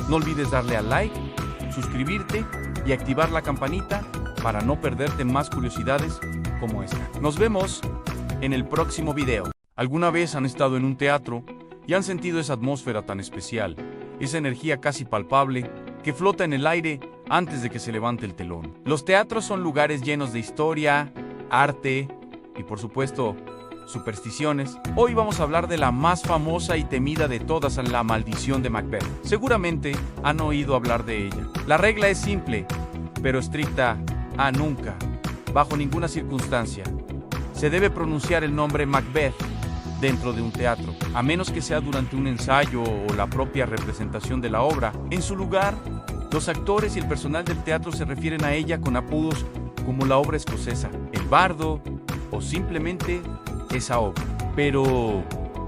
no olvides darle al like, suscribirte y activar la campanita para no perderte más curiosidades como esta. Nos vemos en el próximo video. ¿Alguna vez han estado en un teatro y han sentido esa atmósfera tan especial, esa energía casi palpable que flota en el aire antes de que se levante el telón? Los teatros son lugares llenos de historia, arte y, por supuesto, supersticiones. Hoy vamos a hablar de la más famosa y temida de todas, la maldición de Macbeth. Seguramente han oído hablar de ella. La regla es simple, pero estricta: nunca, bajo ninguna circunstancia, se debe pronunciar el nombre Macbeth dentro de un teatro, a menos que sea durante un ensayo o la propia representación de la obra. En su lugar, los actores y el personal del teatro se refieren a ella con apodos como la obra escocesa, el bardo o simplemente esa obra. Pero,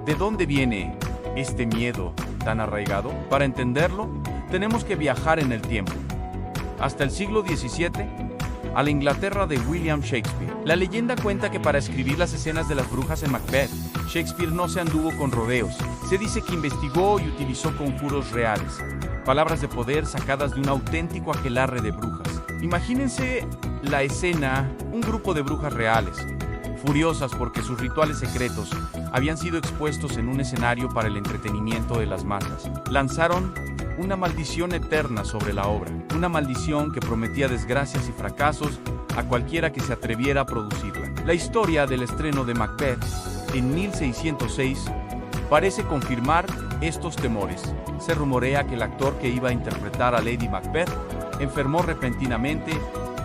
¿de dónde viene este miedo tan arraigado? Para entenderlo, tenemos que viajar en el tiempo, hasta el siglo XVII, a la Inglaterra de William Shakespeare. La leyenda cuenta que para escribir las escenas de las brujas en Macbeth, Shakespeare no se anduvo con rodeos. Se dice que investigó y utilizó conjuros reales, palabras de poder sacadas de un auténtico aquelarre de brujas. Imagínense la escena: un grupo de brujas reales, furiosas porque sus rituales secretos habían sido expuestos en un escenario para el entretenimiento de las masas. Lanzaron una maldición eterna sobre la obra, una maldición que prometía desgracias y fracasos a cualquiera que se atreviera a producirla. La historia del estreno de Macbeth en 1606 parece confirmar estos temores. Se rumorea que el actor que iba a interpretar a Lady Macbeth enfermó repentinamente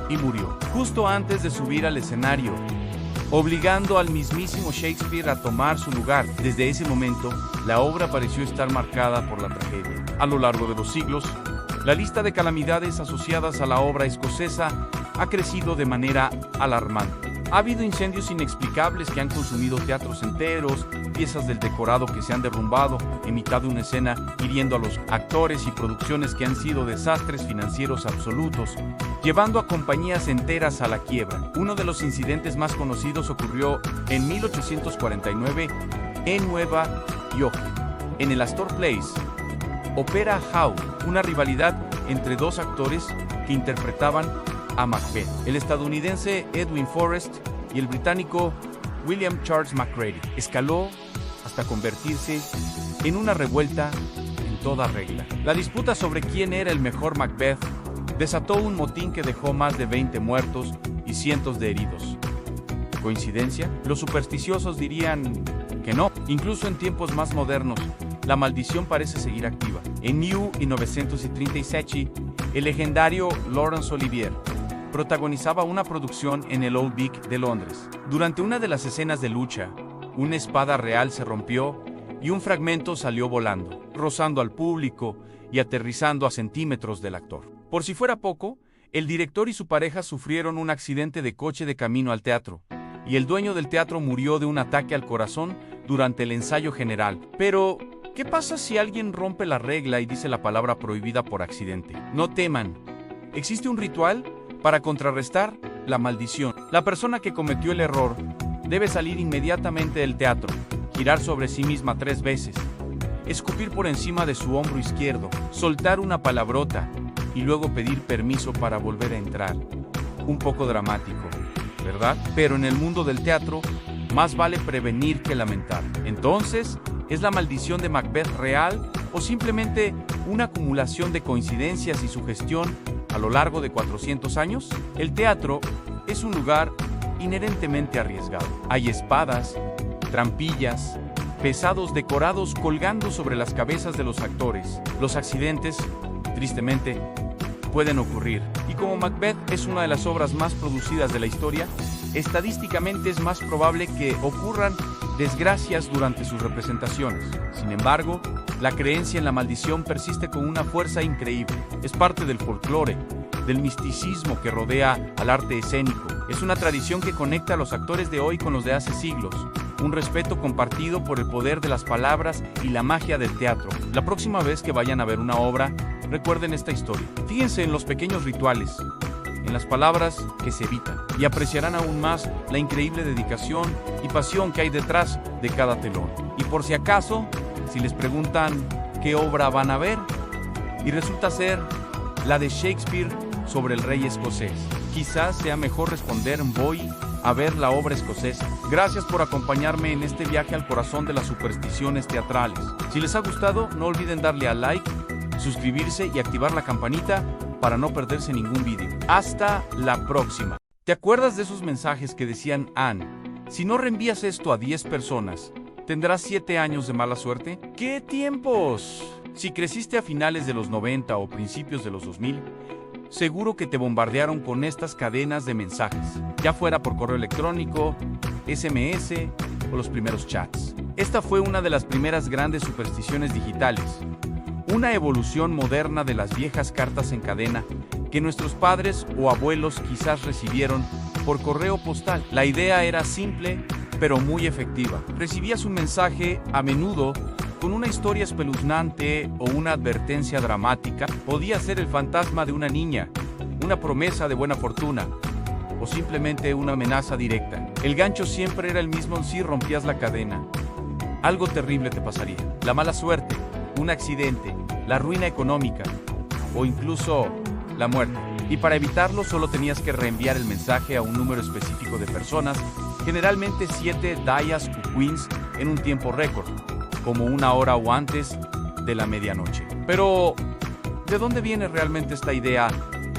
y murió justo antes de subir al escenario, obligando al mismísimo Shakespeare a tomar su lugar. Desde ese momento, la obra pareció estar marcada por la tragedia. A lo largo de los siglos, la lista de calamidades asociadas a la obra escocesa ha crecido de manera alarmante. Ha habido incendios inexplicables que han consumido teatros enteros, piezas del decorado que se han derrumbado en mitad de una escena, hiriendo a los actores, y producciones que han sido desastres financieros absolutos, llevando a compañías enteras a la quiebra. Uno de los incidentes más conocidos ocurrió en 1849 en Nueva York, en el Astor Place Opera House, una rivalidad entre dos actores que interpretaban a Macbeth, el estadounidense Edwin Forrest y el británico William Charles Macready. Escaló hasta convertirse en una revuelta en toda regla. La disputa sobre quién era el mejor Macbeth desató un motín que dejó más de 20 muertos y cientos de heridos. ¿Coincidencia? Los supersticiosos dirían que no. Incluso en tiempos más modernos, la maldición parece seguir activa. En 1937, el legendario Laurence Olivier protagonizaba una producción en el Old Vic de Londres. Durante una de las escenas de lucha, una espada real se rompió y un fragmento salió volando, rozando al público y aterrizando a centímetros del actor. Por si fuera poco, el director y su pareja sufrieron un accidente de coche de camino al teatro, y el dueño del teatro murió de un ataque al corazón durante el ensayo general. Pero, ¿qué pasa si alguien rompe la regla y dice la palabra prohibida por accidente? No teman. Existe un ritual para contrarrestar la maldición. La persona que cometió el error debe salir inmediatamente del teatro, girar sobre sí misma 3 veces, escupir por encima de su hombro izquierdo, soltar una palabrota y luego pedir permiso para volver a entrar. Un poco dramático, ¿verdad? Pero en el mundo del teatro, más vale prevenir que lamentar. Entonces, ¿es la maldición de Macbeth real o simplemente una acumulación de coincidencias y sugestión a lo largo de 400 años? El teatro es un lugar inherentemente arriesgado. Hay espadas, trampillas, pesados decorados colgando sobre las cabezas de los actores. Los accidentes, tristemente, pueden ocurrir. Y como Macbeth es una de las obras más producidas de la historia, estadísticamente es más probable que ocurran desgracias durante sus representaciones. Sin embargo, la creencia en la maldición persiste con una fuerza increíble. Es parte del folclore, del misticismo que rodea al arte escénico. Es una tradición que conecta a los actores de hoy con los de hace siglos. Un respeto compartido por el poder de las palabras y la magia del teatro. La próxima vez que vayan a ver una obra, recuerden esta historia. Fíjense en los pequeños rituales, en las palabras que se evitan, y apreciarán aún más la increíble dedicación y pasión que hay detrás de cada telón. Y por si acaso, si les preguntan qué obra van a ver, y resulta ser la de Shakespeare sobre el rey escocés, quizás sea mejor responder voy a ver la obra escocesa. Gracias por acompañarme en este viaje al corazón de las supersticiones teatrales. Si les ha gustado, no olviden darle a like, suscribirse y activar la campanita para no perderse ningún vídeo. Hasta la próxima. ¿Te acuerdas de esos mensajes que decían, Ann, si no reenvías esto a 10 personas, tendrás 7 años de mala suerte? ¡Qué tiempos! Si creciste a finales de los 90 o principios de los 2000, seguro que te bombardearon con estas cadenas de mensajes, ya fuera por correo electrónico, SMS o los primeros chats. Esta fue una de las primeras grandes supersticiones digitales, una evolución moderna de las viejas cartas en cadena que nuestros padres o abuelos quizás recibieron por correo postal. La idea era simple, pero muy efectiva. Recibías un mensaje a menudo con una historia espeluznante o una advertencia dramática. Podía ser el fantasma de una niña, una promesa de buena fortuna o simplemente una amenaza directa. El gancho siempre era el mismo si rompías la cadena. Algo terrible te pasaría. La mala suerte, un accidente, la ruina económica o incluso la muerte. Y para evitarlo solo tenías que reenviar el mensaje a un número específico de personas, generalmente 7 Dayas o Queens en un tiempo récord, como 1 hora o antes de la medianoche. Pero, ¿de dónde viene realmente esta idea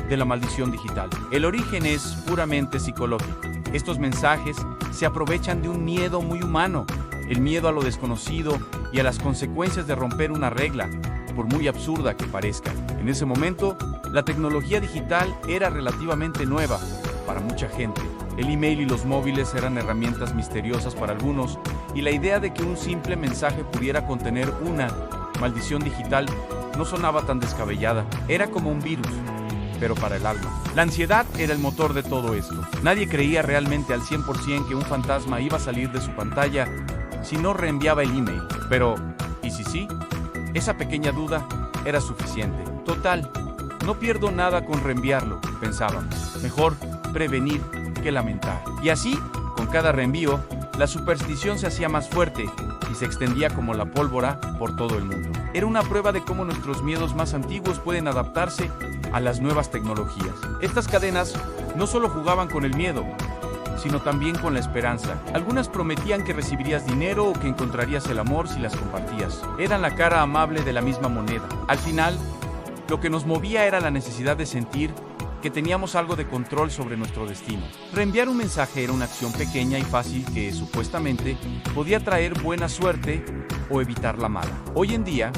de la maldición digital? El origen es puramente psicológico. Estos mensajes se aprovechan de un miedo muy humano, el miedo a lo desconocido y a las consecuencias de romper una regla, por muy absurda que parezca. En ese momento, la tecnología digital era relativamente nueva para mucha gente. El email y los móviles eran herramientas misteriosas para algunos, y la idea de que un simple mensaje pudiera contener una maldición digital no sonaba tan descabellada. Era como un virus, pero para el alma. La ansiedad era el motor de todo esto. Nadie creía realmente al 100% que un fantasma iba a salir de su pantalla si no reenviaba el email. Pero, ¿y si sí? Esa pequeña duda era suficiente. Total, no pierdo nada con reenviarlo, pensábamos. Mejor prevenir que lamentar. Y así, con cada reenvío, la superstición se hacía más fuerte y se extendía como la pólvora por todo el mundo. Era una prueba de cómo nuestros miedos más antiguos pueden adaptarse a las nuevas tecnologías. Estas cadenas no solo jugaban con el miedo, sino también con la esperanza. Algunas prometían que recibirías dinero o que encontrarías el amor si las compartías. Eran la cara amable de la misma moneda. Al final, lo que nos movía era la necesidad de sentir que teníamos algo de control sobre nuestro destino. Reenviar un mensaje era una acción pequeña y fácil que, supuestamente, podía traer buena suerte o evitar la mala. Hoy en día,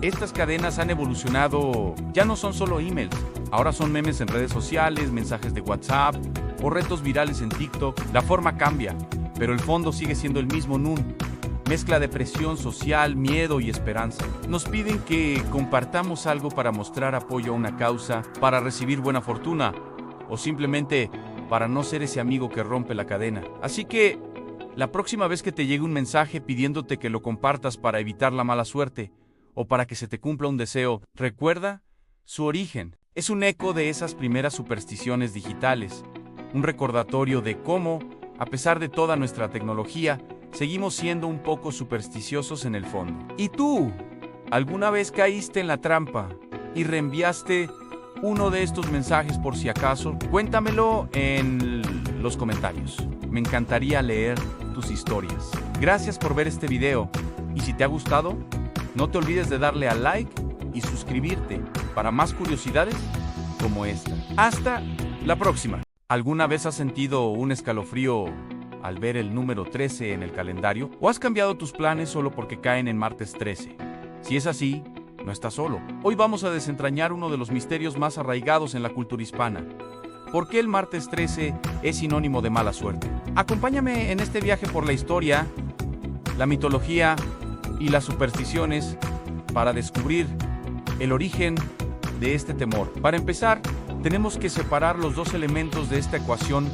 estas cadenas han evolucionado. Ya no son solo emails, ahora son memes en redes sociales, mensajes de WhatsApp o retos virales en TikTok. La forma cambia, pero el fondo sigue siendo el mismo Nun. Mezcla de presión social, miedo y esperanza. Nos piden que compartamos algo para mostrar apoyo a una causa, para recibir buena fortuna o simplemente para no ser ese amigo que rompe la cadena. Así que, la próxima vez que te llegue un mensaje pidiéndote que lo compartas para evitar la mala suerte o para que se te cumpla un deseo, recuerda su origen. Es un eco de esas primeras supersticiones digitales, un recordatorio de cómo, a pesar de toda nuestra tecnología, seguimos siendo un poco supersticiosos en el fondo. ¿Y tú? ¿Alguna vez caíste en la trampa y reenviaste uno de estos mensajes por si acaso? Cuéntamelo en los comentarios. Me encantaría leer tus historias. Gracias por ver este video y si te ha gustado, no te olvides de darle a like y suscribirte para más curiosidades como esta. Hasta la próxima. ¿Alguna vez has sentido un escalofrío al ver el número 13 en el calendario? ¿O has cambiado tus planes solo porque caen en martes 13? Si es así, no estás solo. Hoy vamos a desentrañar uno de los misterios más arraigados en la cultura hispana. ¿Por qué el martes 13 es sinónimo de mala suerte? Acompáñame en este viaje por la historia la mitología y las supersticiones para descubrir el origen de este temor. Para empezar, tenemos que separar los dos elementos de esta ecuación,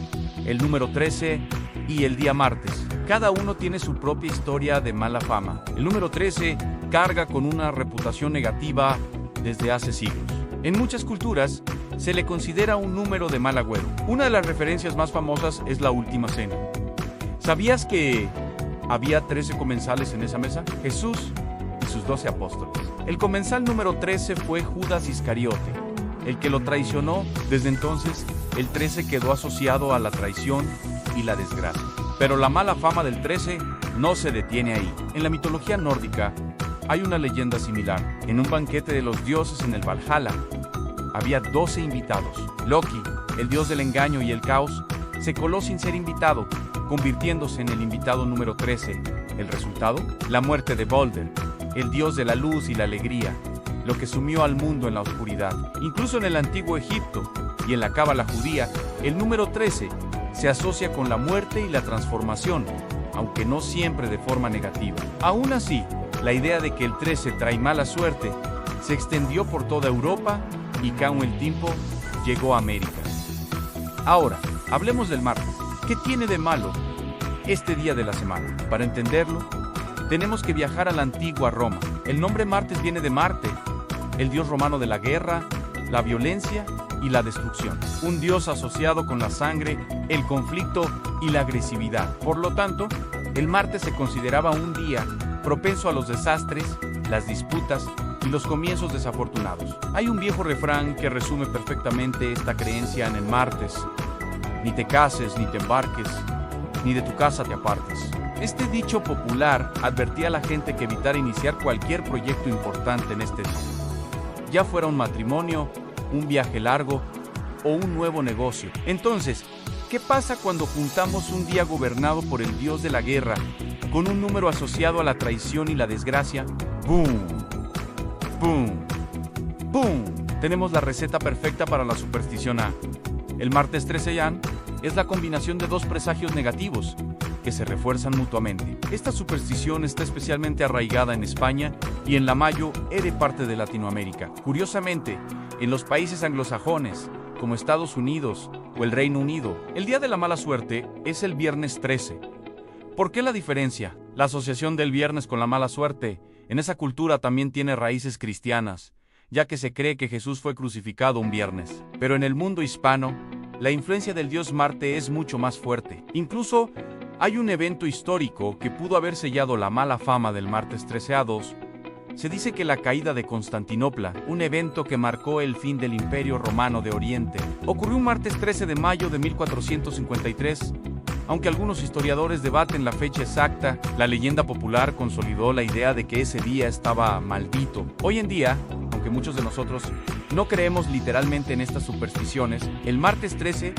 el número 13 y el día martes. Cada uno tiene su propia historia de mala fama. El número 13 carga con una reputación negativa desde hace siglos. En muchas culturas se le considera un número de mal agüero. Una de las referencias más famosas es la Última Cena. ¿Sabías que había 13 comensales en esa mesa? Jesús y sus 12 apóstoles. El comensal número 13 fue Judas Iscariote, el que lo traicionó. Desde entonces, el 13 quedó asociado a la traición y la desgracia. Pero la mala fama del 13 no se detiene ahí. En la mitología nórdica hay una leyenda similar. En un banquete de los dioses en el Valhalla, había 12 invitados. Loki, el dios del engaño y el caos, se coló sin ser invitado, convirtiéndose en el invitado número 13. ¿El resultado? La muerte de Balder, el dios de la luz y la alegría, lo que sumió al mundo en la oscuridad. Incluso en el antiguo Egipto y en la cábala judía, el número 13 se asocia con la muerte y la transformación, aunque no siempre de forma negativa. Aún así, la idea de que el 13 trae mala suerte se extendió por toda Europa y con el tiempo llegó a América. Ahora, hablemos del martes. ¿Qué tiene de malo este día de la semana? Para entenderlo, tenemos que viajar a la antigua Roma. El nombre martes viene de Marte, el dios romano de la guerra, la violencia y la destrucción. Un dios asociado con la sangre, el conflicto y la agresividad. Por lo tanto, el martes se consideraba un día propenso a los desastres, las disputas y los comienzos desafortunados. Hay un viejo refrán que resume perfectamente esta creencia en el martes: ni te cases, ni te embarques, ni de tu casa te apartes. Este dicho popular advertía a la gente que evitara iniciar cualquier proyecto importante en este día, ya fuera un matrimonio, un viaje largo o un nuevo negocio. Entonces, ¿qué pasa cuando juntamos un día gobernado por el dios de la guerra con un número asociado a la traición y la desgracia? ¡Boom! ¡Boom! ¡Boom! Tenemos la receta perfecta para la superstición A. El martes 13 Yan es la combinación de dos presagios negativos que se refuerzan mutuamente. Esta superstición está especialmente arraigada en España y en la mayor parte de Latinoamérica. Curiosamente, en los países anglosajones, como Estados Unidos o el Reino Unido, el día de la mala suerte es el viernes 13. ¿Por qué la diferencia? La asociación del viernes con la mala suerte en esa cultura también tiene raíces cristianas, ya que se cree que Jesús fue crucificado un viernes. Pero en el mundo hispano, la influencia del dios Marte es mucho más fuerte. Incluso hay un evento histórico que pudo haber sellado la mala fama del martes 13A2. Se dice que la caída de Constantinopla, un evento que marcó el fin del Imperio Romano de Oriente, ocurrió un martes 13 de mayo de 1453. Aunque algunos historiadores debaten la fecha exacta, la leyenda popular consolidó la idea de que ese día estaba maldito. Hoy en día, aunque muchos de nosotros no creemos literalmente en estas supersticiones, el martes 13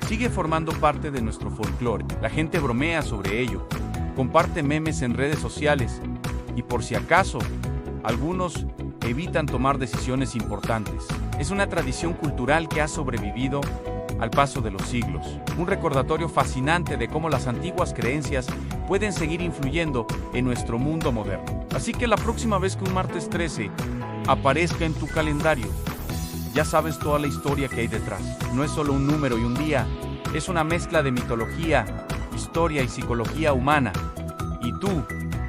sigue formando parte de nuestro folclore. La gente bromea sobre ello, comparte memes en redes sociales y, por si acaso, algunos evitan tomar decisiones importantes. Es una tradición cultural que ha sobrevivido al paso de los siglos. Un recordatorio fascinante de cómo las antiguas creencias pueden seguir influyendo en nuestro mundo moderno. Así que la próxima vez que un martes 13 aparezca en tu calendario, ya sabes toda la historia que hay detrás. No es solo un número y un día, es una mezcla de mitología, historia y psicología humana. ¿Y tú,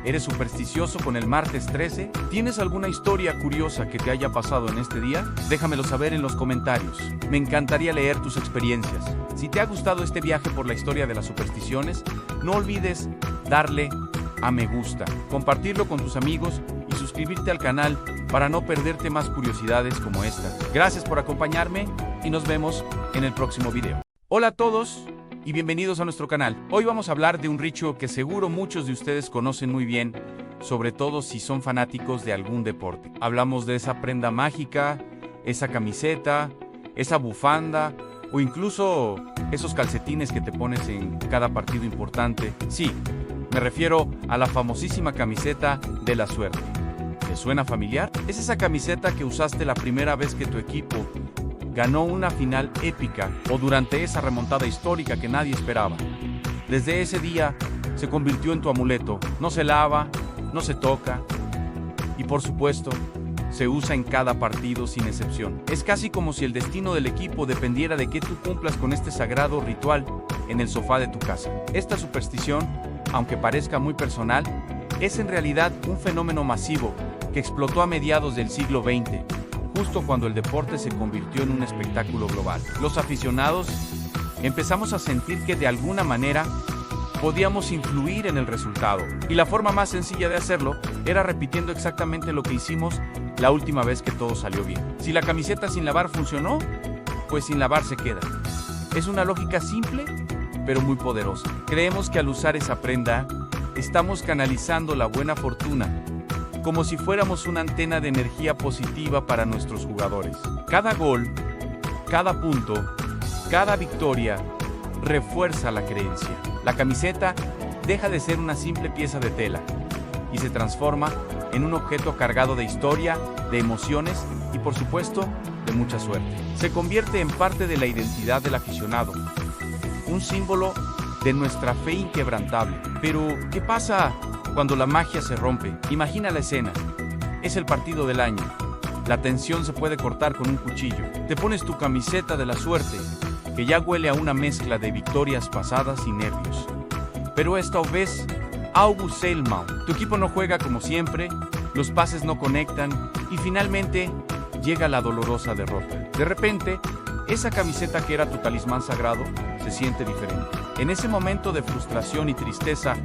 eres supersticioso con el martes 13? ¿Tienes alguna historia curiosa que te haya pasado en este día? Déjamelo saber en los comentarios. Me encantaría leer tus experiencias. Si te ha gustado este viaje por la historia de las supersticiones, no olvides darle a me gusta, compartirlo con tus amigos y suscribirte al canal para no perderte más curiosidades como esta. Gracias por acompañarme y nos vemos en el próximo video. Hola a todos y bienvenidos a nuestro canal. Hoy vamos a hablar de un ritual que seguro muchos de ustedes conocen muy bien, sobre todo si son fanáticos de algún deporte. Hablamos de esa prenda mágica, esa camiseta, esa bufanda o incluso esos calcetines que te pones en cada partido importante. Sí, me refiero a la famosísima camiseta de la suerte. ¿Te suena familiar? Es esa camiseta que usaste la primera vez que tu equipo ganó una final épica o durante esa remontada histórica que nadie esperaba. Desde ese día, se convirtió en tu amuleto. No se lava, no se toca y por supuesto, se usa en cada partido sin excepción. Es casi como si el destino del equipo dependiera de que tú cumplas con este sagrado ritual en el sofá de tu casa. Esta superstición, aunque parezca muy personal, es en realidad un fenómeno masivo que explotó a mediados del siglo XX, justo cuando el deporte se convirtió en un espectáculo global. Los aficionados empezamos a sentir que de alguna manera podíamos influir en el resultado, y la forma más sencilla de hacerlo era repitiendo exactamente lo que hicimos la última vez que todo salió bien. Si la camiseta sin lavar funcionó, pues sin lavar se queda. Es una lógica simple, pero muy poderosa. Creemos que al usar esa prenda, estamos canalizando la buena fortuna, como si fuéramos una antena de energía positiva para nuestros jugadores. Cada gol, cada punto, cada victoria refuerza la creencia. La camiseta deja de ser una simple pieza de tela y se transforma en un objeto cargado de historia, de emociones y, por supuesto, de mucha suerte. Se convierte en parte de la identidad del aficionado, un símbolo de nuestra fe inquebrantable. Pero, ¿qué pasa cuando la magia se rompe? Imagina la escena. Es el partido del año. La tensión se puede cortar con un cuchillo. Te pones tu camiseta de la suerte, que ya huele a una mezcla de victorias pasadas y nervios. Pero esta vez, August Seelmann. Tu equipo no juega como siempre, los pases no conectan y finalmente llega la dolorosa derrota. De repente, esa camiseta que era tu talismán sagrado se siente diferente. En ese momento de frustración y tristeza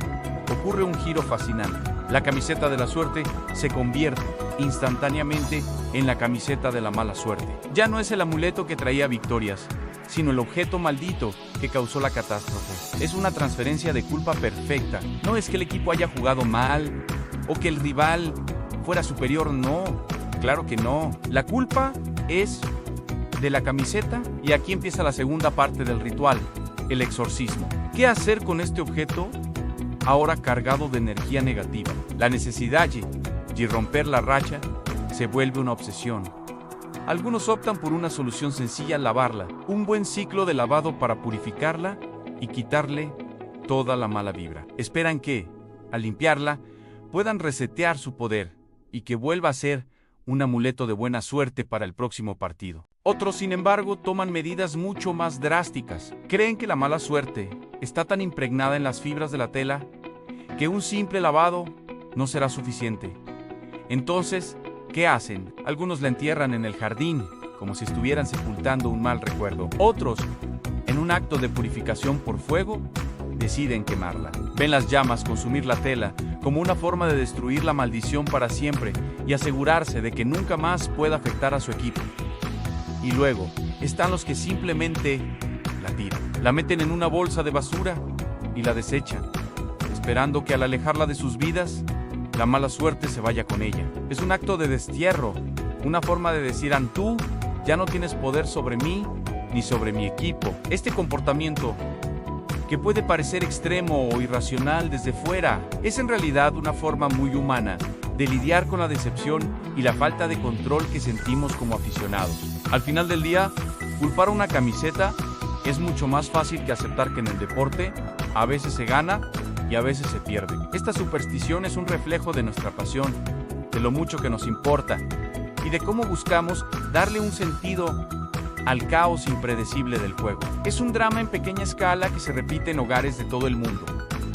ocurre un giro fascinante. La camiseta de la suerte se convierte instantáneamente en la camiseta de la mala suerte. Ya no es el amuleto que traía victorias, sino el objeto maldito que causó la catástrofe. Es una transferencia de culpa perfecta. No es que el equipo haya jugado mal o que el rival fuera superior, no. Claro que no. La culpa es de la camiseta y aquí empieza la segunda parte del ritual, el exorcismo. ¿Qué hacer con este objeto ahora cargado de energía negativa? La necesidad de romper la racha se vuelve una obsesión. Algunos optan por una solución sencilla: lavarla. Un buen ciclo de lavado para purificarla y quitarle toda la mala vibra. Esperan que, al limpiarla, puedan resetear su poder y que vuelva a ser un amuleto de buena suerte para el próximo partido. Otros, sin embargo, toman medidas mucho más drásticas. Creen que la mala suerte está tan impregnada en las fibras de la tela que un simple lavado no será suficiente. Entonces, ¿qué hacen? Algunos la entierran en el jardín, como si estuvieran sepultando un mal recuerdo. Otros, en un acto de purificación por fuego, deciden quemarla. Ven las llamas consumir la tela como una forma de destruir la maldición para siempre y asegurarse de que nunca más pueda afectar a su equipo. Y luego, están los que simplemente la tiran. La meten en una bolsa de basura y la desechan, esperando que al alejarla de sus vidas, la mala suerte se vaya con ella. Es un acto de destierro, una forma de decir: tú ya no tienes poder sobre mí ni sobre mi equipo. Este comportamiento, que puede parecer extremo o irracional desde fuera, es en realidad una forma muy humana de lidiar con la decepción y la falta de control que sentimos como aficionados. Al final del día, culpar a una camiseta es mucho más fácil que aceptar que en el deporte a veces se gana y a veces se pierde. Esta superstición es un reflejo de nuestra pasión, de lo mucho que nos importa y de cómo buscamos darle un sentido al caos impredecible del juego. Es un drama en pequeña escala que se repite en hogares de todo el mundo,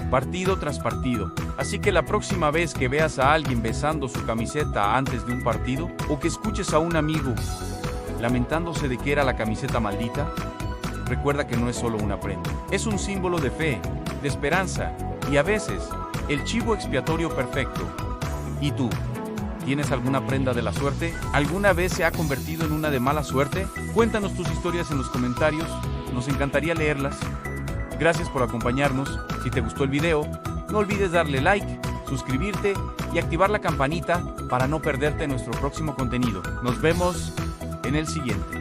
partido tras partido. Así que la próxima vez que veas a alguien besando su camiseta antes de un partido, o que escuches a un amigo lamentándose de que era la camiseta maldita, recuerda que no es solo una prenda. Es un símbolo de fe, de esperanza y a veces el chivo expiatorio perfecto. ¿Y tú? ¿Tienes alguna prenda de la suerte? ¿Alguna vez se ha convertido en una de mala suerte? Cuéntanos tus historias en los comentarios, nos encantaría leerlas. Gracias por acompañarnos. Si te gustó el video, no olvides darle like, suscribirte y activar la campanita para no perderte nuestro próximo contenido. Nos vemos en el siguiente.